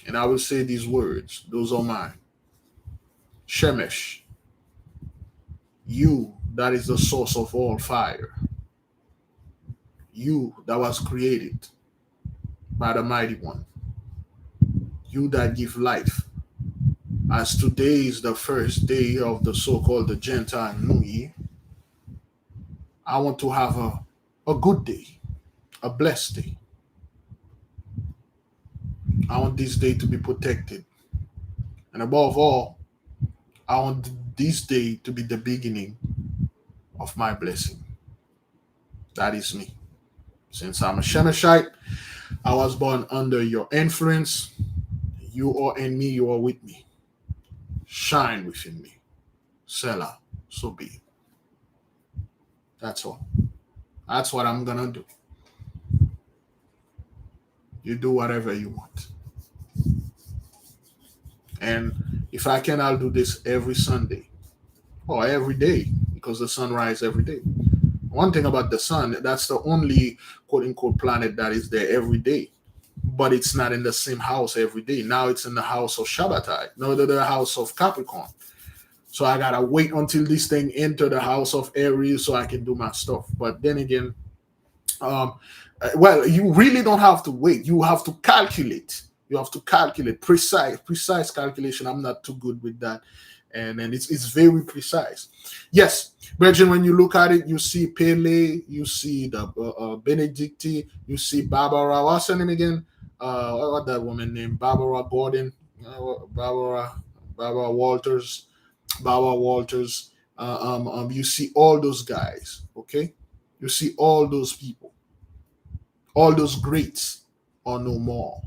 And I will say these words. Those are mine. Shemesh, you that is the source of all fire. You that was created by the Mighty One. You that give life. As today is the first day of the so-called the Gentile New Year, I want to have a good day, a blessed day. I want this day to be protected. And above all, I want this day to be the beginning of my blessing. That is me. Since I'm a Shemeshite, I was born under your influence. You are in me, you are with me. Shine within me. Selah, so be it. That's all. That's what I'm going to do. You do whatever you want. And if I can, I'll do this every Sunday or every day because the sun rises every day. One thing about the sun, that's the only quote unquote planet that is there every day. But it's not in the same house every day. Now it's in the house of Shabbatai, no, the house of Capricorn. So I gotta wait until this thing enter the house of Aries so I can do my stuff. But then again, well, you really don't have to wait. You have to calculate. You have to calculate precise calculation. I'm not too good with that, and it's very precise. Yes, Brethren, when you look at it, you see Pele, you see the Benedict, you see Barbara. What's her name again? What that woman named? Barbara Gordon, Barbara Walters, you see all those guys. Okay, you see all those people, all those greats are no more.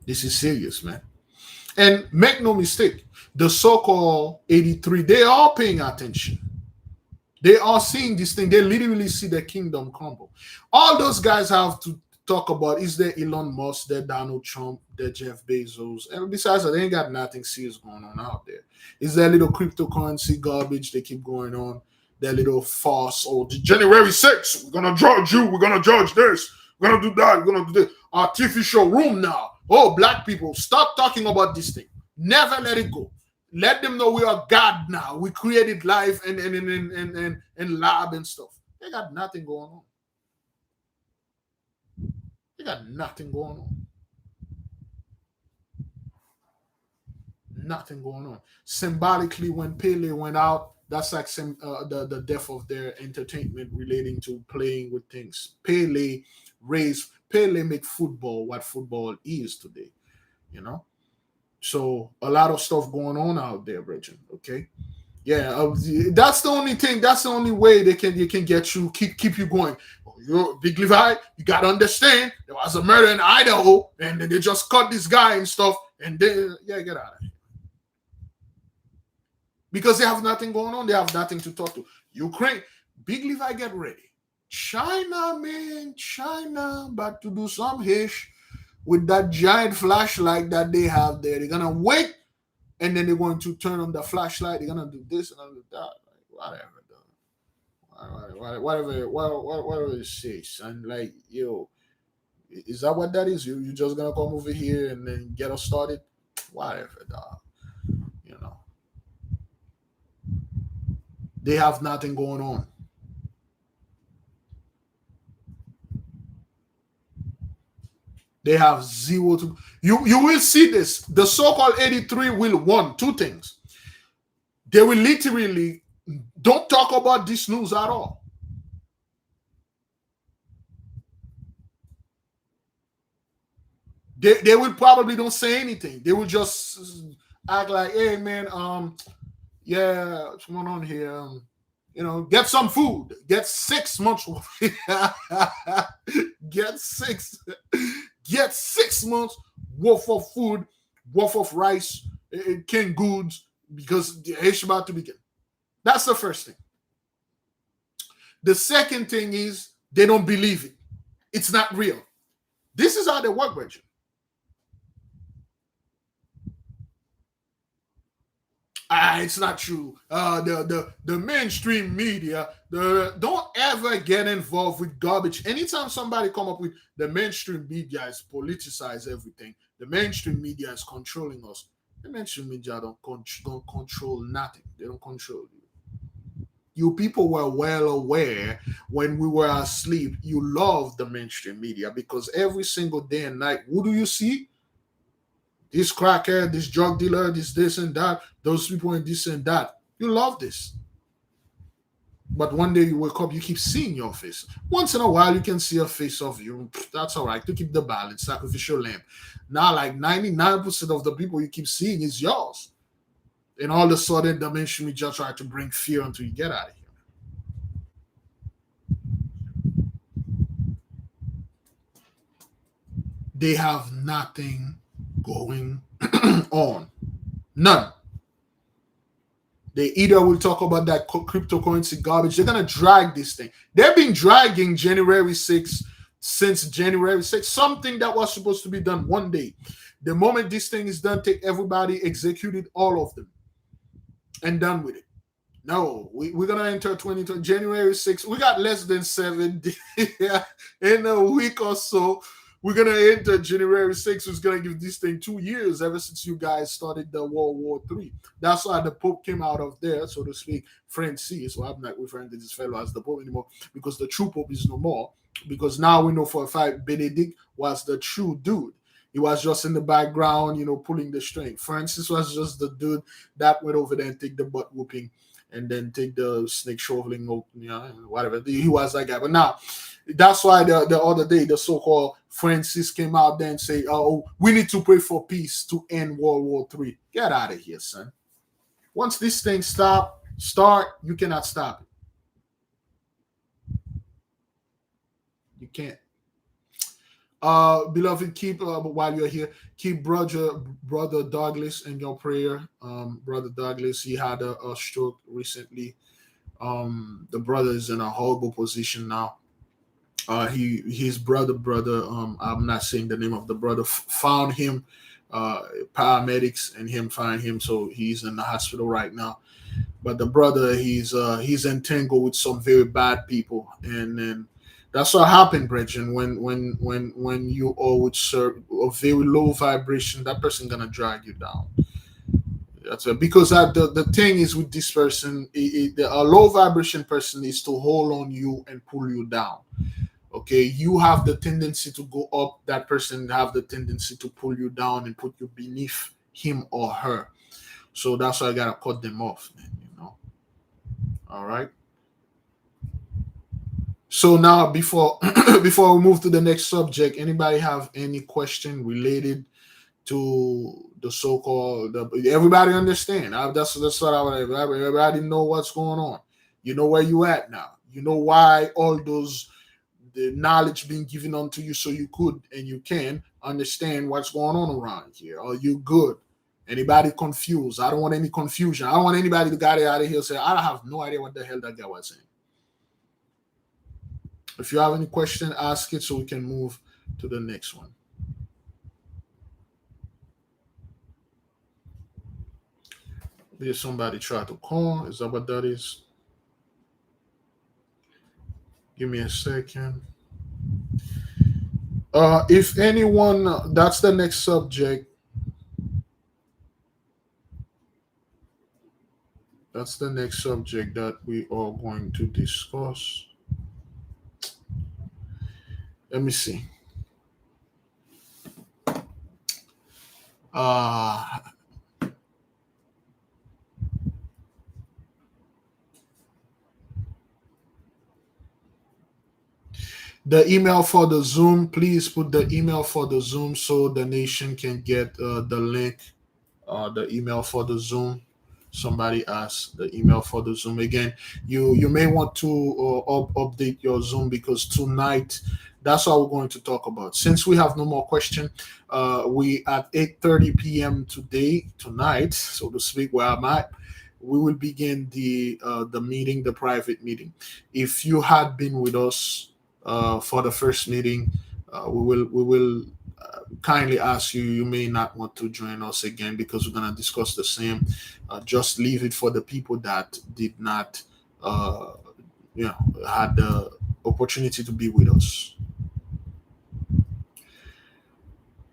This is serious, man. And make no mistake, the so-called 83, they are paying attention. They are seeing this thing. They literally see the kingdom crumble. All those guys have to talk about is there Elon Musk, there Donald Trump, there Jeff Bezos. And besides that, they ain't got nothing serious going on out there. Is there little cryptocurrency garbage they keep going on? Their little farce. Oh, January 6th, we're going to judge you. We're going to judge this. We're going to do that. We're going to do this. Artificial room now. Oh, black people, stop talking about this thing. Never let it go. Let them know we are God now. We created life and lab and stuff. They got nothing going on. They got nothing going on. Nothing going on. Symbolically, when Pele went out, that's like the death of their entertainment relating to playing with things. Pele Pele make football what football is today, you know. So a lot of stuff going on out there, Bridget. Okay, yeah, that's the only thing. That's the only way they can get you keep you going. Oh, you're Big Levi. You gotta understand there was a murder in Idaho, and then they just cut this guy and stuff, and then yeah, get out of here because they have nothing going on. They have nothing to talk to. Ukraine, Big Levi, get ready. China, man, China about to do some hish with that giant flashlight that they have there. They're gonna wait, and then they're going to turn on the flashlight. They're gonna do this and do that. Like, whatever, dog. Whatever it says, son. Like, yo, is that what that is? You just gonna come over here and then get us started? Whatever, dog. You know, they have nothing going on. They have zero to you will see this. The so-called 83 will want two things. They will literally don't talk about this news at all. They will probably don't say anything. They will just act like, hey man, yeah, what's going on here? You know, get some food. Get 6 months. get six. Get 6 months worth of food, worth of rice, canned goods, because the H about to begin. That's the first thing. The second thing is they don't believe it. It's not real. This is how they work, Bridget. It's not true. The mainstream media, don't ever get involved with garbage. Anytime somebody come up with the mainstream media is politicize everything, the mainstream media is controlling us. The mainstream media don't control nothing. They don't control you. You people were well aware when we were asleep. You love the mainstream media because every single day and night, who do you see? This crackhead, this drug dealer, this and that, those people and this and that. You love this. But one day you wake up, you keep seeing your face. Once in a while, you can see a face of you. That's all right, to keep the balance, sacrificial lamb. Now, like 99% of the people you keep seeing is yours. And all of a sudden, the mainstream media try to bring fear until you get out of here. They have nothing going on. None. They either will talk about that cryptocurrency garbage. They're going to drag this thing. They've been dragging January 6th since January 6th, something that was supposed to be done one day. The moment this thing is done, take everybody, executed all of them, and done with it. No, we're going to enter 2020, January 6th. We got less than 7 days in a week or so. We're going to enter January 6th, who's going to give this thing 2 years ever since you guys started the World War III. That's why the Pope came out of there, so to speak, Francaise. So I'm not referring to this fellow as the Pope anymore because the true Pope is no more. Because now we know for a fact Benedict was the true dude. He was just in the background, pulling the string. Francis was just the dude that went over there and take the butt whooping and then take the snake shoveling, whatever. He was that guy. But now, that's why the other day, the so-called Francis came out there and say, oh, we need to pray for peace to end World War III. Get out of here, son. Once this thing start, you cannot stop it. You can't. Beloved, keep while you're here, keep brother Douglas in your prayer. Brother Douglas, he had a stroke recently. The brother is in a horrible position now. His brother, I'm not saying the name of the brother, found him, paramedics and him find him, so he's in the hospital right now. But the brother, he's entangled with some very bad people, and then that's what happened, Bridget. When you are with a very low vibration, that person gonna drag you down. That's it. Because the thing is with this person, a low vibration person is to hold on you and pull you down. Okay, you have the tendency to go up. That person have the tendency to pull you down and put you beneath him or her. So that's why I gotta cut them off, man. All right. So now, before before we move to the next subject, anybody have any question related to the so-called? Everybody understand? That's what I want. Everybody know what's going on. You know where you at now. You know why all those the knowledge being given unto you, so you could and you can understand what's going on around here. Are you good? Anybody confused? I don't want any confusion. I don't want anybody to get out of here say, I have no idea what the hell that guy was saying. If you have any question, ask it so we can move to the next one. There's somebody try to call. Is that what that is? Give me a second. If anyone, that's the next subject. That's the next subject that we are going to discuss. Let me see. Uh the email for the Zoom, please put the email for the Zoom so the nation can get the link, the email for the Zoom. Somebody asked the email for the Zoom again. You may want to update your Zoom because tonight that's what we're going to talk about. Since we have no more question, we at 8:30 p.m. tonight, so to speak, where I'm at, we will begin the meeting, the private meeting. If you had been with us for the first meeting, we will kindly ask you. You may not want to join us again because we're gonna discuss the same. Just leave it for the people that did not, uh, had the opportunity to be with us.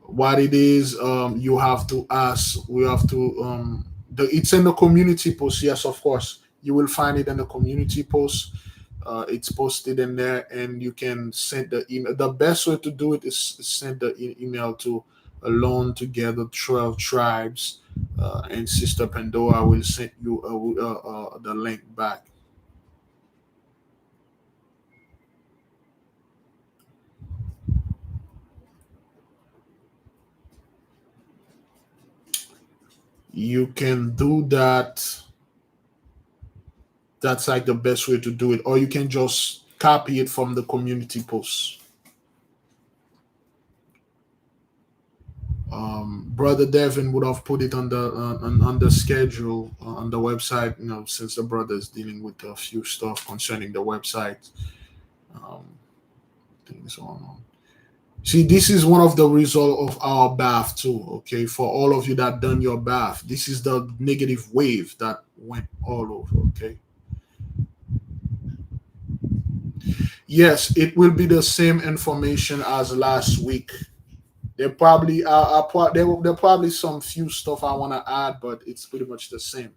What it is, you have to ask. We have to. It's in the community post. Yes, of course, you will find it in the community post. It's posted in there, and you can send the email. The best way to do it is send the email to Alone Together 12 Tribes, and Sister Pandora will send you the link back. You can do that. That's like the best way to do it, or you can just copy it from the community post. Brother Devin would have put it on the schedule on the website. Since the brother is dealing with a few stuff concerning the website, um, things on. See, this is one of the result of our bath too. Okay, for all of you that done your bath, this is the negative wave that went all over. Okay. Yes, it will be the same information as last week. There probably there probably some few stuff I want to add, but it's pretty much the same.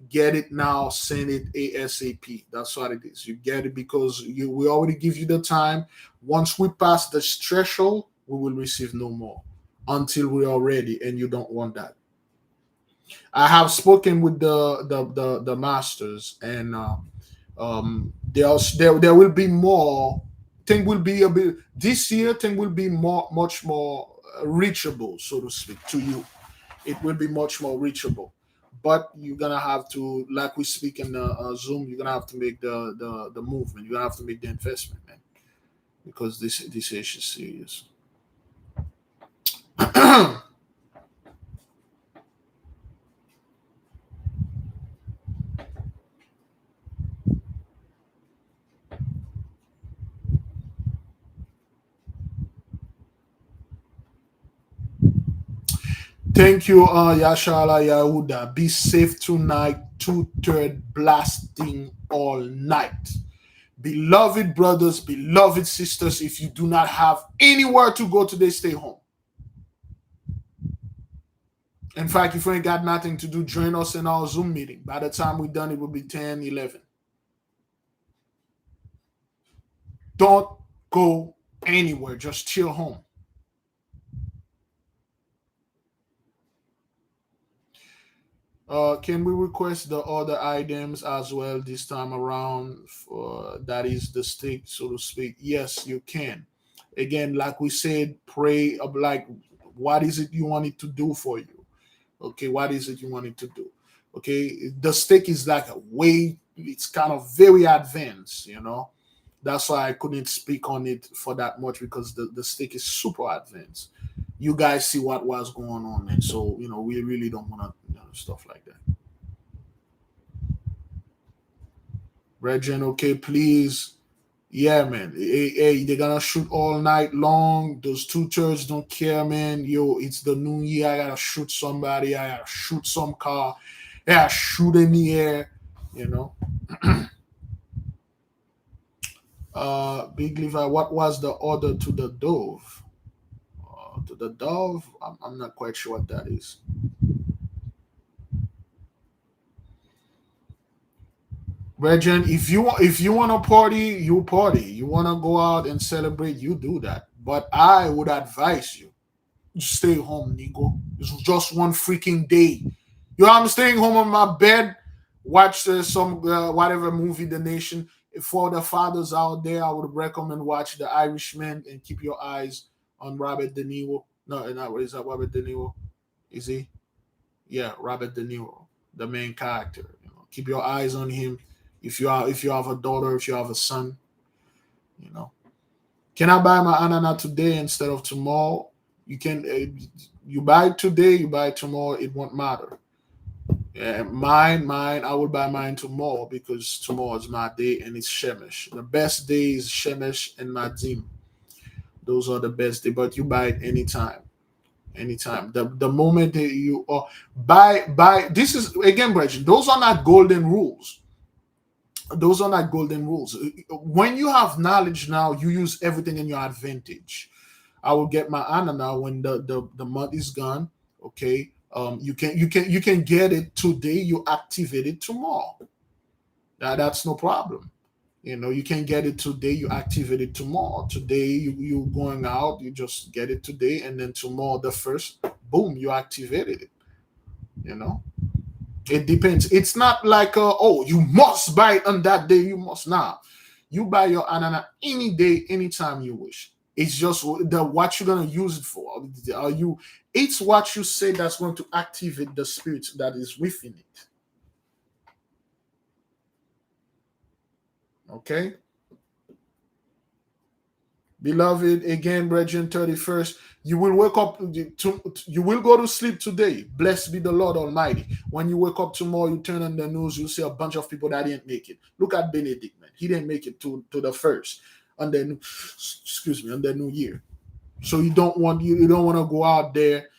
Get it now, send it ASAP. That's what it is. You get it because we already give you the time. Once we pass the threshold, we will receive no more until we are ready, and you don't want that. I have spoken with the masters, and there will be more. Thing will be a bit this year. Thing will be much more reachable, so to speak, to you. It will be much more reachable. But you're gonna have to, like we speak in the Zoom, you're gonna have to make the movement. You're gonna have to make the investment, man, because this issue is serious. Thank you, Yashala Yahuda. Be safe tonight. 2/3 blasting all night. Beloved brothers, beloved sisters, if you do not have anywhere to go today, stay home. In fact, if you ain't got nothing to do, join us in our Zoom meeting. By the time we're done, it will be 10, 11. Don't go anywhere. Just chill home. Can we request the other items as well this time around? For, that is the stick, so to speak. Yes, you can. Again, like we said, pray of like, what is it you want it to do for you? Okay, what is it you want it to do? Okay, the stick is like a way. It's kind of very advanced, you know. That's why I couldn't speak on it for that much because the stick is super advanced. You guys see what was going on, and so we really don't want to stuff like that. Regent, okay, please. Yeah, man. Hey, they're gonna shoot all night long. Those two turds don't care, man. Yo, it's the new year. I gotta shoot somebody. I gotta shoot some car. Yeah, shoot in the air. You know. Big Levi, what was the order to the dove? To the dove? I'm not quite sure what that is. Regent, if you want to party, you party. You want to go out and celebrate, you do that. But I would advise you stay home, Nico. It's just one freaking day. You know, I'm staying home on my bed, watch some whatever movie the nation. For the fathers out there, I would recommend watch The Irishman and keep your eyes on Robert De Niro. No, not is that Robert De Niro? Is he? Yeah, Robert De Niro, the main character. Keep your eyes on him. If you have a daughter, if you have a son, you know. Can I buy my Anana today instead of tomorrow? You can. You buy it today, you buy it tomorrow. It won't matter. Yeah, mine. I will buy mine tomorrow because tomorrow is my day and it's Shemesh. The best day is Shemesh and Madim. Those are the best day. But you buy it anytime. The moment that you buy. This is again, Bridget. Those are not golden rules. Those are not golden rules. When you have knowledge now, you use everything in your advantage. I will get my Anna now when the month is gone. Okay. You can get it today. You activate it tomorrow. That's no problem. You can get it today. You activate it tomorrow. Today you going out. You just get it today, and then tomorrow the first, boom, you activated it. You know. It depends. It's not like oh, you must buy it on that day. You must not. You buy your Anana any day, anytime you wish. It's just the what you're gonna use it for. Are you? It's what you say that's going to activate the spirit that is within it. Okay, beloved. Again, Brethren, 31st. You will wake up. You will go to sleep today. Blessed be the Lord Almighty. When you wake up tomorrow, you turn on the news. You see a bunch of people that didn't make it. Look at Benedict, man. He didn't make it to the first on the excuse me on the new year. So you don't want to go out there.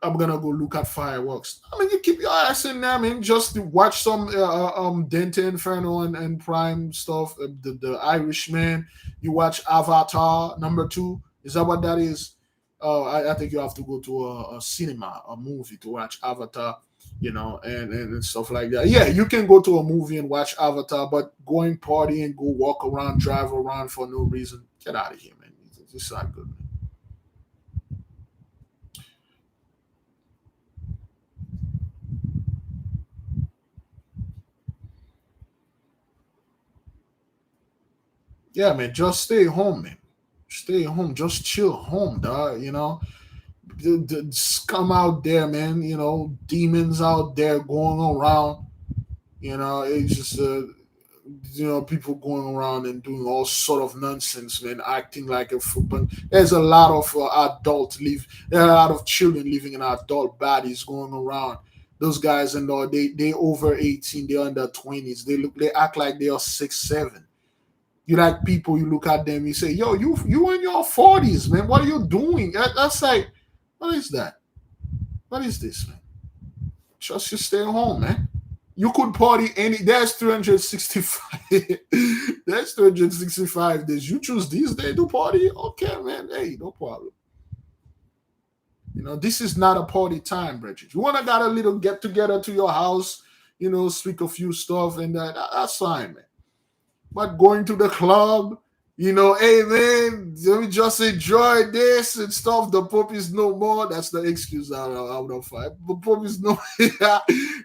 I'm gonna go look at fireworks. I mean, you keep your ass in there. I mean, just watch some Dente Inferno and Prime stuff. The Irishman. You watch Avatar #2. Is that what that is? I think you have to go to a cinema, a movie to watch Avatar. And stuff like that. Yeah, you can go to a movie and watch Avatar, but going party and go walk around, drive around for no reason, get out of here, man. It's not good. Yeah, man, just stay home, man. Stay home, just chill home, dog. The scum out there, man. Demons out there going around. It's just people going around and doing all sort of nonsense, man, acting like a football. There's a lot of there are a lot of children living in adult bodies going around. Those guys and all they over 18, they're under 20s. They act like they are 6, 7. You like people, you look at them, you say, yo, you in your 40s, man. What are you doing? That's like, what is that? What is this, man? Just stay home, man. You could party there's 365 there's 365 days. You choose these days to party. Okay, man. Hey, no problem. This is not a party time, Bridget. You wanna got a little get together to your house, speak a few stuff and that's fine, man. But going to the club Hey man, let me just enjoy this and stuff. The Pope is no more. That's the excuse out of five. The Pope is no.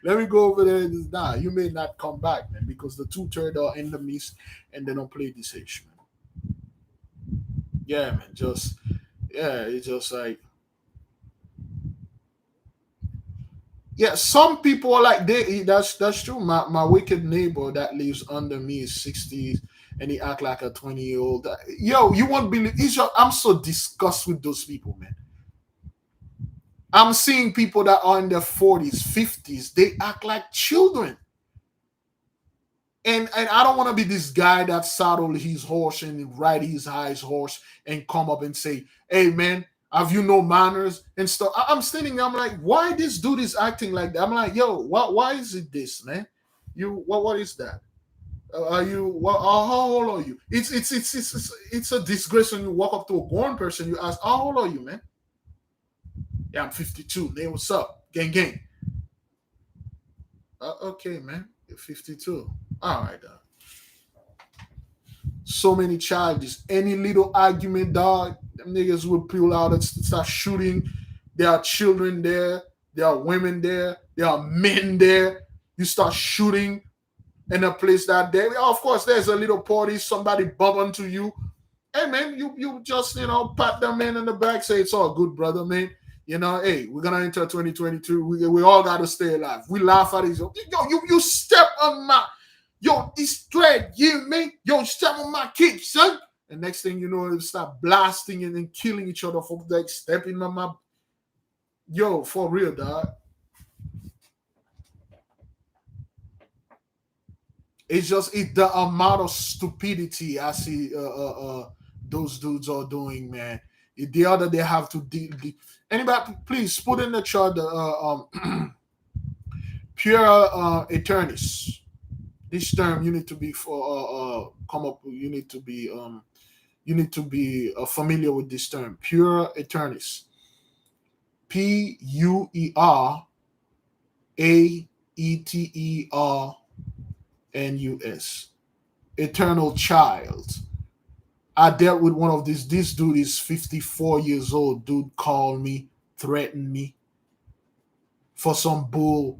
Let me go over there. Nah, you may not come back, man, because the two-third are in the mist and they don't play this age, man. Yeah, man. It's just like some people are like they. That's true. My wicked neighbor that lives under me is 60s and he act like a 20-year-old. Yo, you won't believe. I'm so disgusted with those people, man. I'm seeing people that are in their 40s, 50s. They act like children. And I don't want to be this guy that saddle his horse and ride his highest horse and come up and say, "Hey man, have you no manners and stuff?" I'm standing there. I'm like, "Why this dude is acting like that?" I'm like, "Yo, why is it this, man? What is that? Are you how old are you?" It's a disgrace when you walk up to a grown person. You ask, "How old are you, man?" "Yeah, I'm 52. Hey, what's up, gang gang?" Okay, man, you're 52. All right, so many charges. Any little argument, dog, them niggas will pull out and start shooting. There are children there. There are women there. There are men there. You start shooting in a place that day. Of course, there's a little party. Somebody bump into you. Hey, man, you just, pat them in the back, say, "It's all good, brother, man. Hey, we're going to enter 2022. We all got to stay alive." We laugh at each other. Yo, you step on my Yo, this thread, you man, yo, step on my kick, son. And next thing you know, they start blasting and then killing each other for like stepping on my yo, for real, dog. It's just the amount of stupidity I see those dudes are doing, man. The other they have to anybody please put in the chart the pure eternus. This term you need to be for come up. You need to be familiar with this term, pure eternus. Pueraeternus. Eternal child. I dealt with one of these. This dude is 54 years old. Dude called me, threatened me for some bull.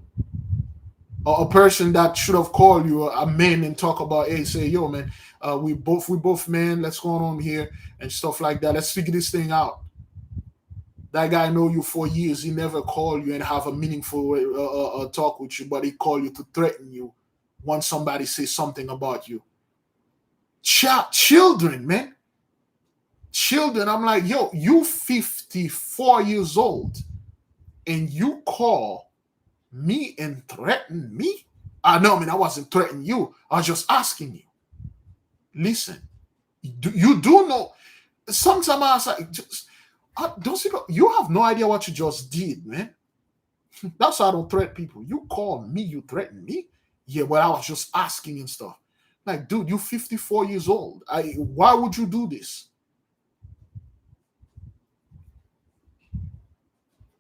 A person that should have called you, a man, and talk about, hey, say, "Yo, man, we both men. Let's go on here and stuff like that. Let's figure this thing out." That guy know you for years. He never call you and have a meaningful talk with you, but he call you to threaten you once somebody says something about you. Children, man. Children. I'm like, yo, you 54 years old and you call me and threaten me? No, man, I wasn't threatening you. I was just asking you. Listen, you do know. Sometimes I was like, don't you have no idea what you just did, man. That's why I don't threaten people. You call me, you threaten me. Yeah, well, I was just asking and stuff. Like, dude, you're 54 years old. Why would you do this?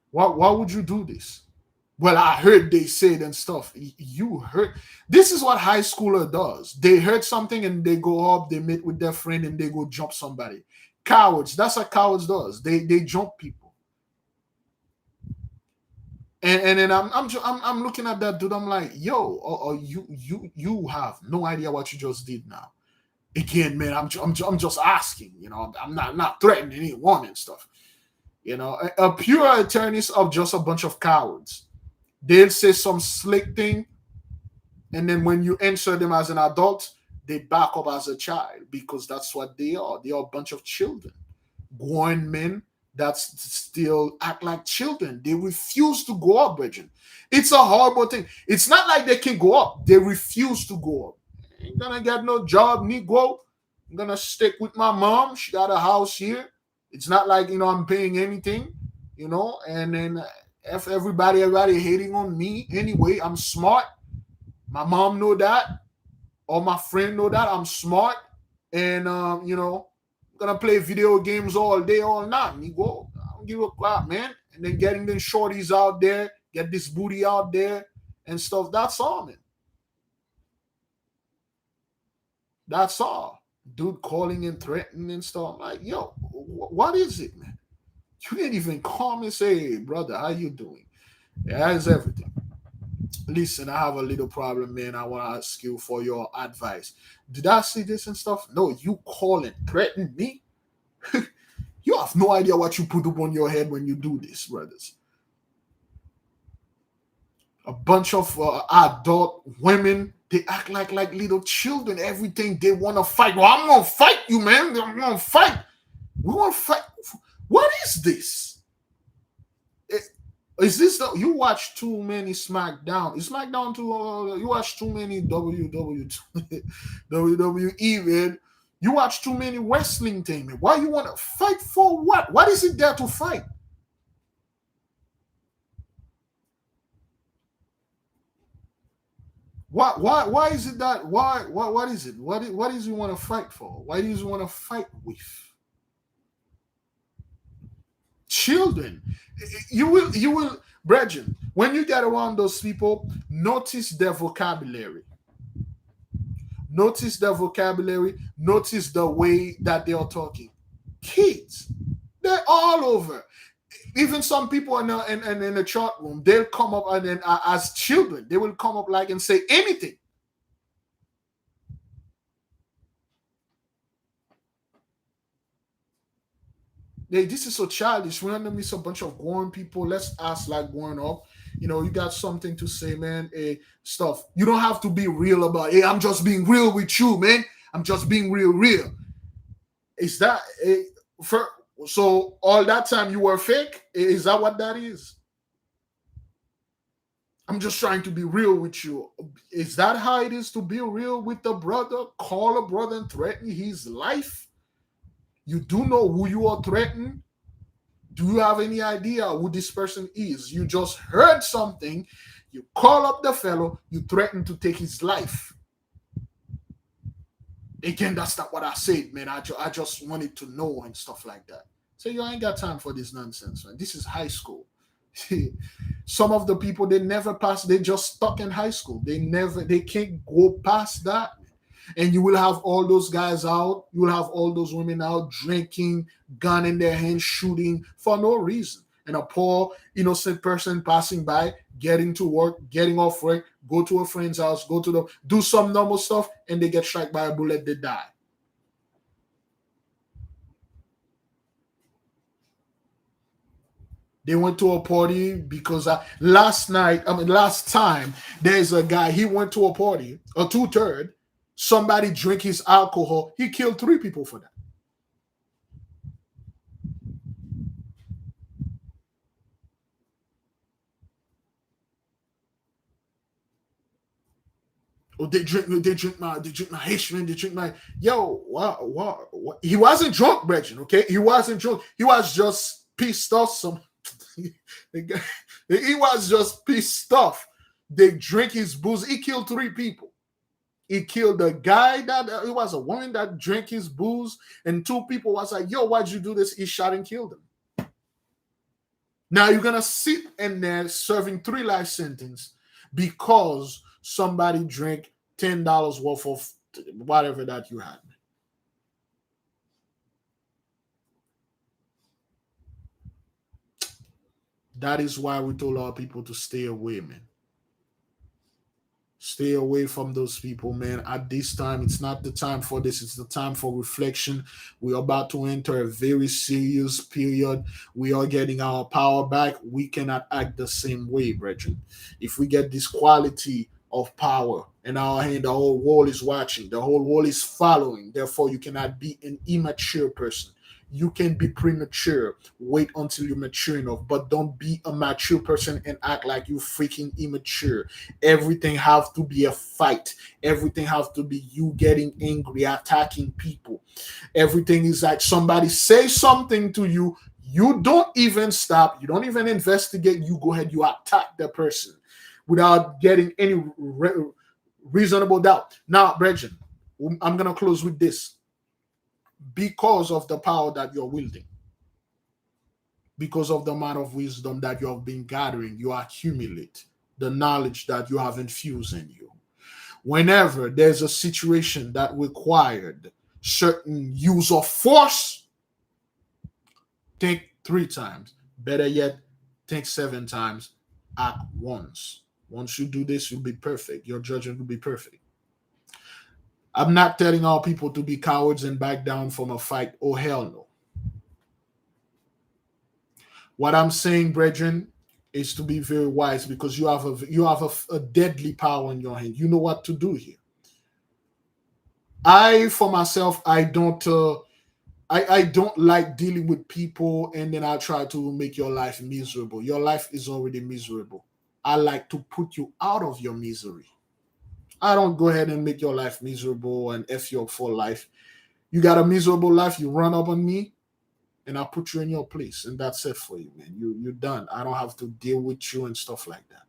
Why would you do this? Well, I heard they said and stuff. You heard. This is what high schooler does. They heard something and they go up, they meet with their friend and they go jump somebody. Cowards. That's what cowards does. They jump people. And then I'm looking at that dude. I'm like, yo, you have no idea what you just did now. Again, man, I'm just asking. I'm not threatening anyone and stuff. A pure attorneys are just a bunch of cowards. They'll say some slick thing, and then when you answer them as an adult, they back up as a child because that's what they are. They are a bunch of children, grown men that still act like children. They refuse to go up, Bridget. It's a horrible thing. It's not like they can go up. They refuse to go up. Ain't gonna get no job, Negro. I'm gonna stick with my mom. She got a house here. It's not like I'm paying anything, and then if everybody hating on me anyway, I'm smart. My mom know that, or my friend know that I'm smart, and gonna play video games all day, all night. Negro, I don't give a crap, man. And then getting them shorties out there, get this booty out there and stuff. That's all, man. That's all. Dude calling and threatening and stuff. I'm like, yo, what is it, man? You didn't even call me and say, hey, brother, how you doing? Yeah, how's everything? Listen, I have a little problem, man. I want to ask you for your advice. Did I see this and stuff? No, you call and threaten me? You have no idea what you put up on your head when you do this, brothers. A bunch of adult women, they act like little children. Everything they want to fight. Well, I'm gonna fight you, man. I'm gonna fight. We want to fight. What is this? Is this the, you watch too many SmackDown? Is SmackDown too? You watch too many WWE, man. You watch too many wrestling things, man. Why you want to fight for what? What is it there to fight? Why is it that what is it? What is you want to fight for? Why do you want to fight with? Children. You will brethren, when you get around those people, notice their vocabulary. Notice their vocabulary, notice the way that they are talking. Kids, they're all over. Even some people in the chat room, they'll come up and then as children, they will come up like and say anything. This is so childish. We're gonna miss a bunch of grown people. Let's ask like growing up. You got something to say, man. Stuff. You don't have to be real about. Hey, I'm just being real with you, man. I'm just being real. Is that for? So all that time you were fake? Is that what that is? I'm just trying to be real with you. Is that how it is to be real with a brother? Call a brother and threaten his life? You do know who you are threatening? Do you have any idea who this person is? You just heard something, you call up the fellow, you threaten to take his life. Again, that's not what I said, man. I just wanted to know and stuff like that. So you ain't got time for this nonsense, man. This is high school. Some of the people they never pass, they just stuck in high school. They can't go past that. And you will have all those guys out, you will have all those women out drinking, gun in their hand, shooting for no reason. And a poor, innocent person passing by, getting to work, getting off work, go to a friend's house, do some normal stuff, and they get struck by a bullet, they die. They went to a party because last time, there's a guy, he went to a party, a two-third, somebody drink his alcohol, he killed 3 people for that. Oh, they drink my Haitian, they drink my what? He wasn't drunk, Brethren, okay? He wasn't drunk. He was just pissed off. He was just pissed off. They drink his booze. He killed 3 people. He killed the guy that it was a woman that drank his booze, and 2 people was like, "Yo, why'd you do this?" He shot and killed him. Now you're gonna sit in there serving 3 life sentence because somebody drank $10 worth of whatever that you had. That is why we told our people to stay away, man. Stay away from those people, man. At this time, it's not the time for this. It's the time for reflection. We are about to enter a very serious period. We are getting our power back. We cannot act the same way, brethren. If we get this quality of power in our hand, the whole world is watching, the whole world is following. Therefore, you cannot be an immature person. You can be premature. Wait until you're mature enough, but don't be a mature person and act like you freaking immature. Everything have to be a fight. Everything have to be you getting angry, attacking people. Everything is like somebody say something to you. You don't even stop. You don't even investigate. You go ahead. You attack the person without getting any reasonable doubt. Now, brethren, I'm gonna close with this. Because of the power that you're wielding, because of the amount of wisdom that you have been gathering, you accumulate the knowledge that you have infused in you. Whenever there's a situation that required certain use of force, think 3 times. Better yet, think 7 times. Act once. Once you do this, you'll be perfect. Your judgment will be perfect. I'm not telling all people to be cowards and back down from a fight. Oh, hell no. What I'm saying, brethren, is to be very wise because you have a deadly power in your hand. You know what to do here. I, for myself, I don't like dealing with people and then I try to make your life miserable. Your life is already miserable. I like to put you out of your misery. I don't go ahead and make your life miserable and F you up for life. You got a miserable life, you run up on me, and I put you in your place, and that's it for you, man. You're done. I don't have to deal with you and stuff like that.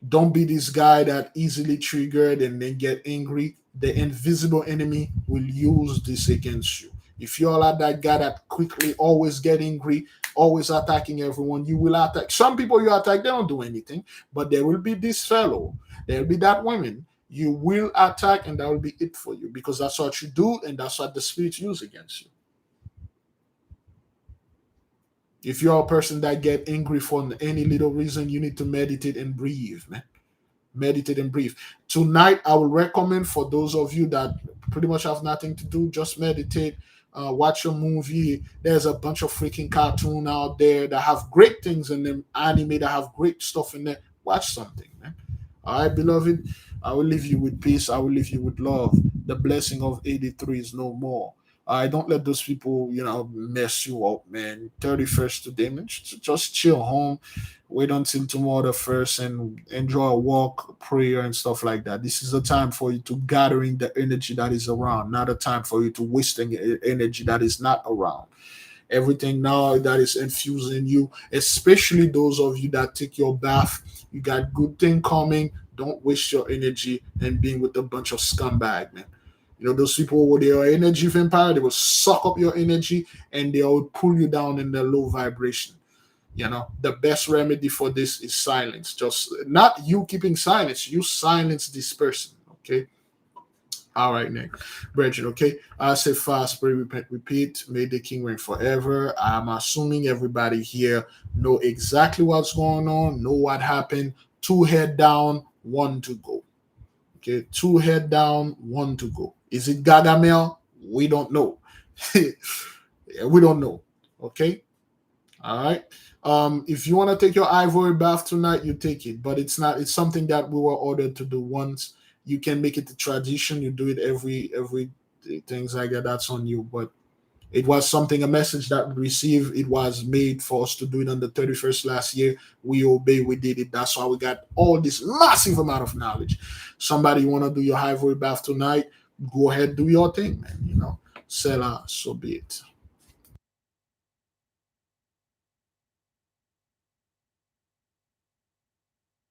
Don't be this guy that easily triggered and then get angry. The invisible enemy will use this against you. If you're like that guy that quickly always get angry, always attacking everyone, you will attack. Some people you attack, they don't do anything, but there will be this fellow, there will be that woman. You will attack, and that will be it for you because that's what you do, and that's what the spirits use against you. If you're a person that get angry for any little reason, you need to meditate and breathe, man. Meditate and breathe. Tonight, I will recommend for those of you that pretty much have nothing to do, just meditate, watch a movie. There's a bunch of freaking cartoon out there that have great things in them, anime that have great stuff in there. Watch something, man. All right, beloved. I will leave you with peace. I will leave you with love. The blessing of 83 is no more. I don't let those people, mess you up, man. 31st today, man. Just chill home. Wait until tomorrow the first and enjoy a walk, prayer, and stuff like that. This is a time for you to gathering the energy that is around, not a time for you to wasting energy that is not around. Everything now that is infusing you, especially those of you that take your bath, you got good thing coming. Don't waste your energy and being with a bunch of scumbag, man. Those people with their energy vampire, they will suck up your energy and they will pull you down in the low vibration. The best remedy for this is silence. Just not you keeping silence, you silence this person. Okay. All right, Nick. Bridget, okay. I say fast, pray, repent, repeat. May the king reign forever. I'm assuming everybody here know exactly what's going on, know what happened. 2 head down, 1 to go. Okay, 2 head down, 1 to go. Is it Gargamel? We don't know. Yeah, we don't know. Okay. All right. If you want to take your ivory bath tonight, you take it. But it's not. It's something that we were ordered to do once. You can make it a tradition. You do it every things like that. That's on you. But it was something, a message that we received. It was made for us to do it on the 31st last year. We obey. We did it. That's why we got all this massive amount of knowledge. Somebody want to do your ivory bath tonight? Go ahead, do your thing, man. Selah, so be it.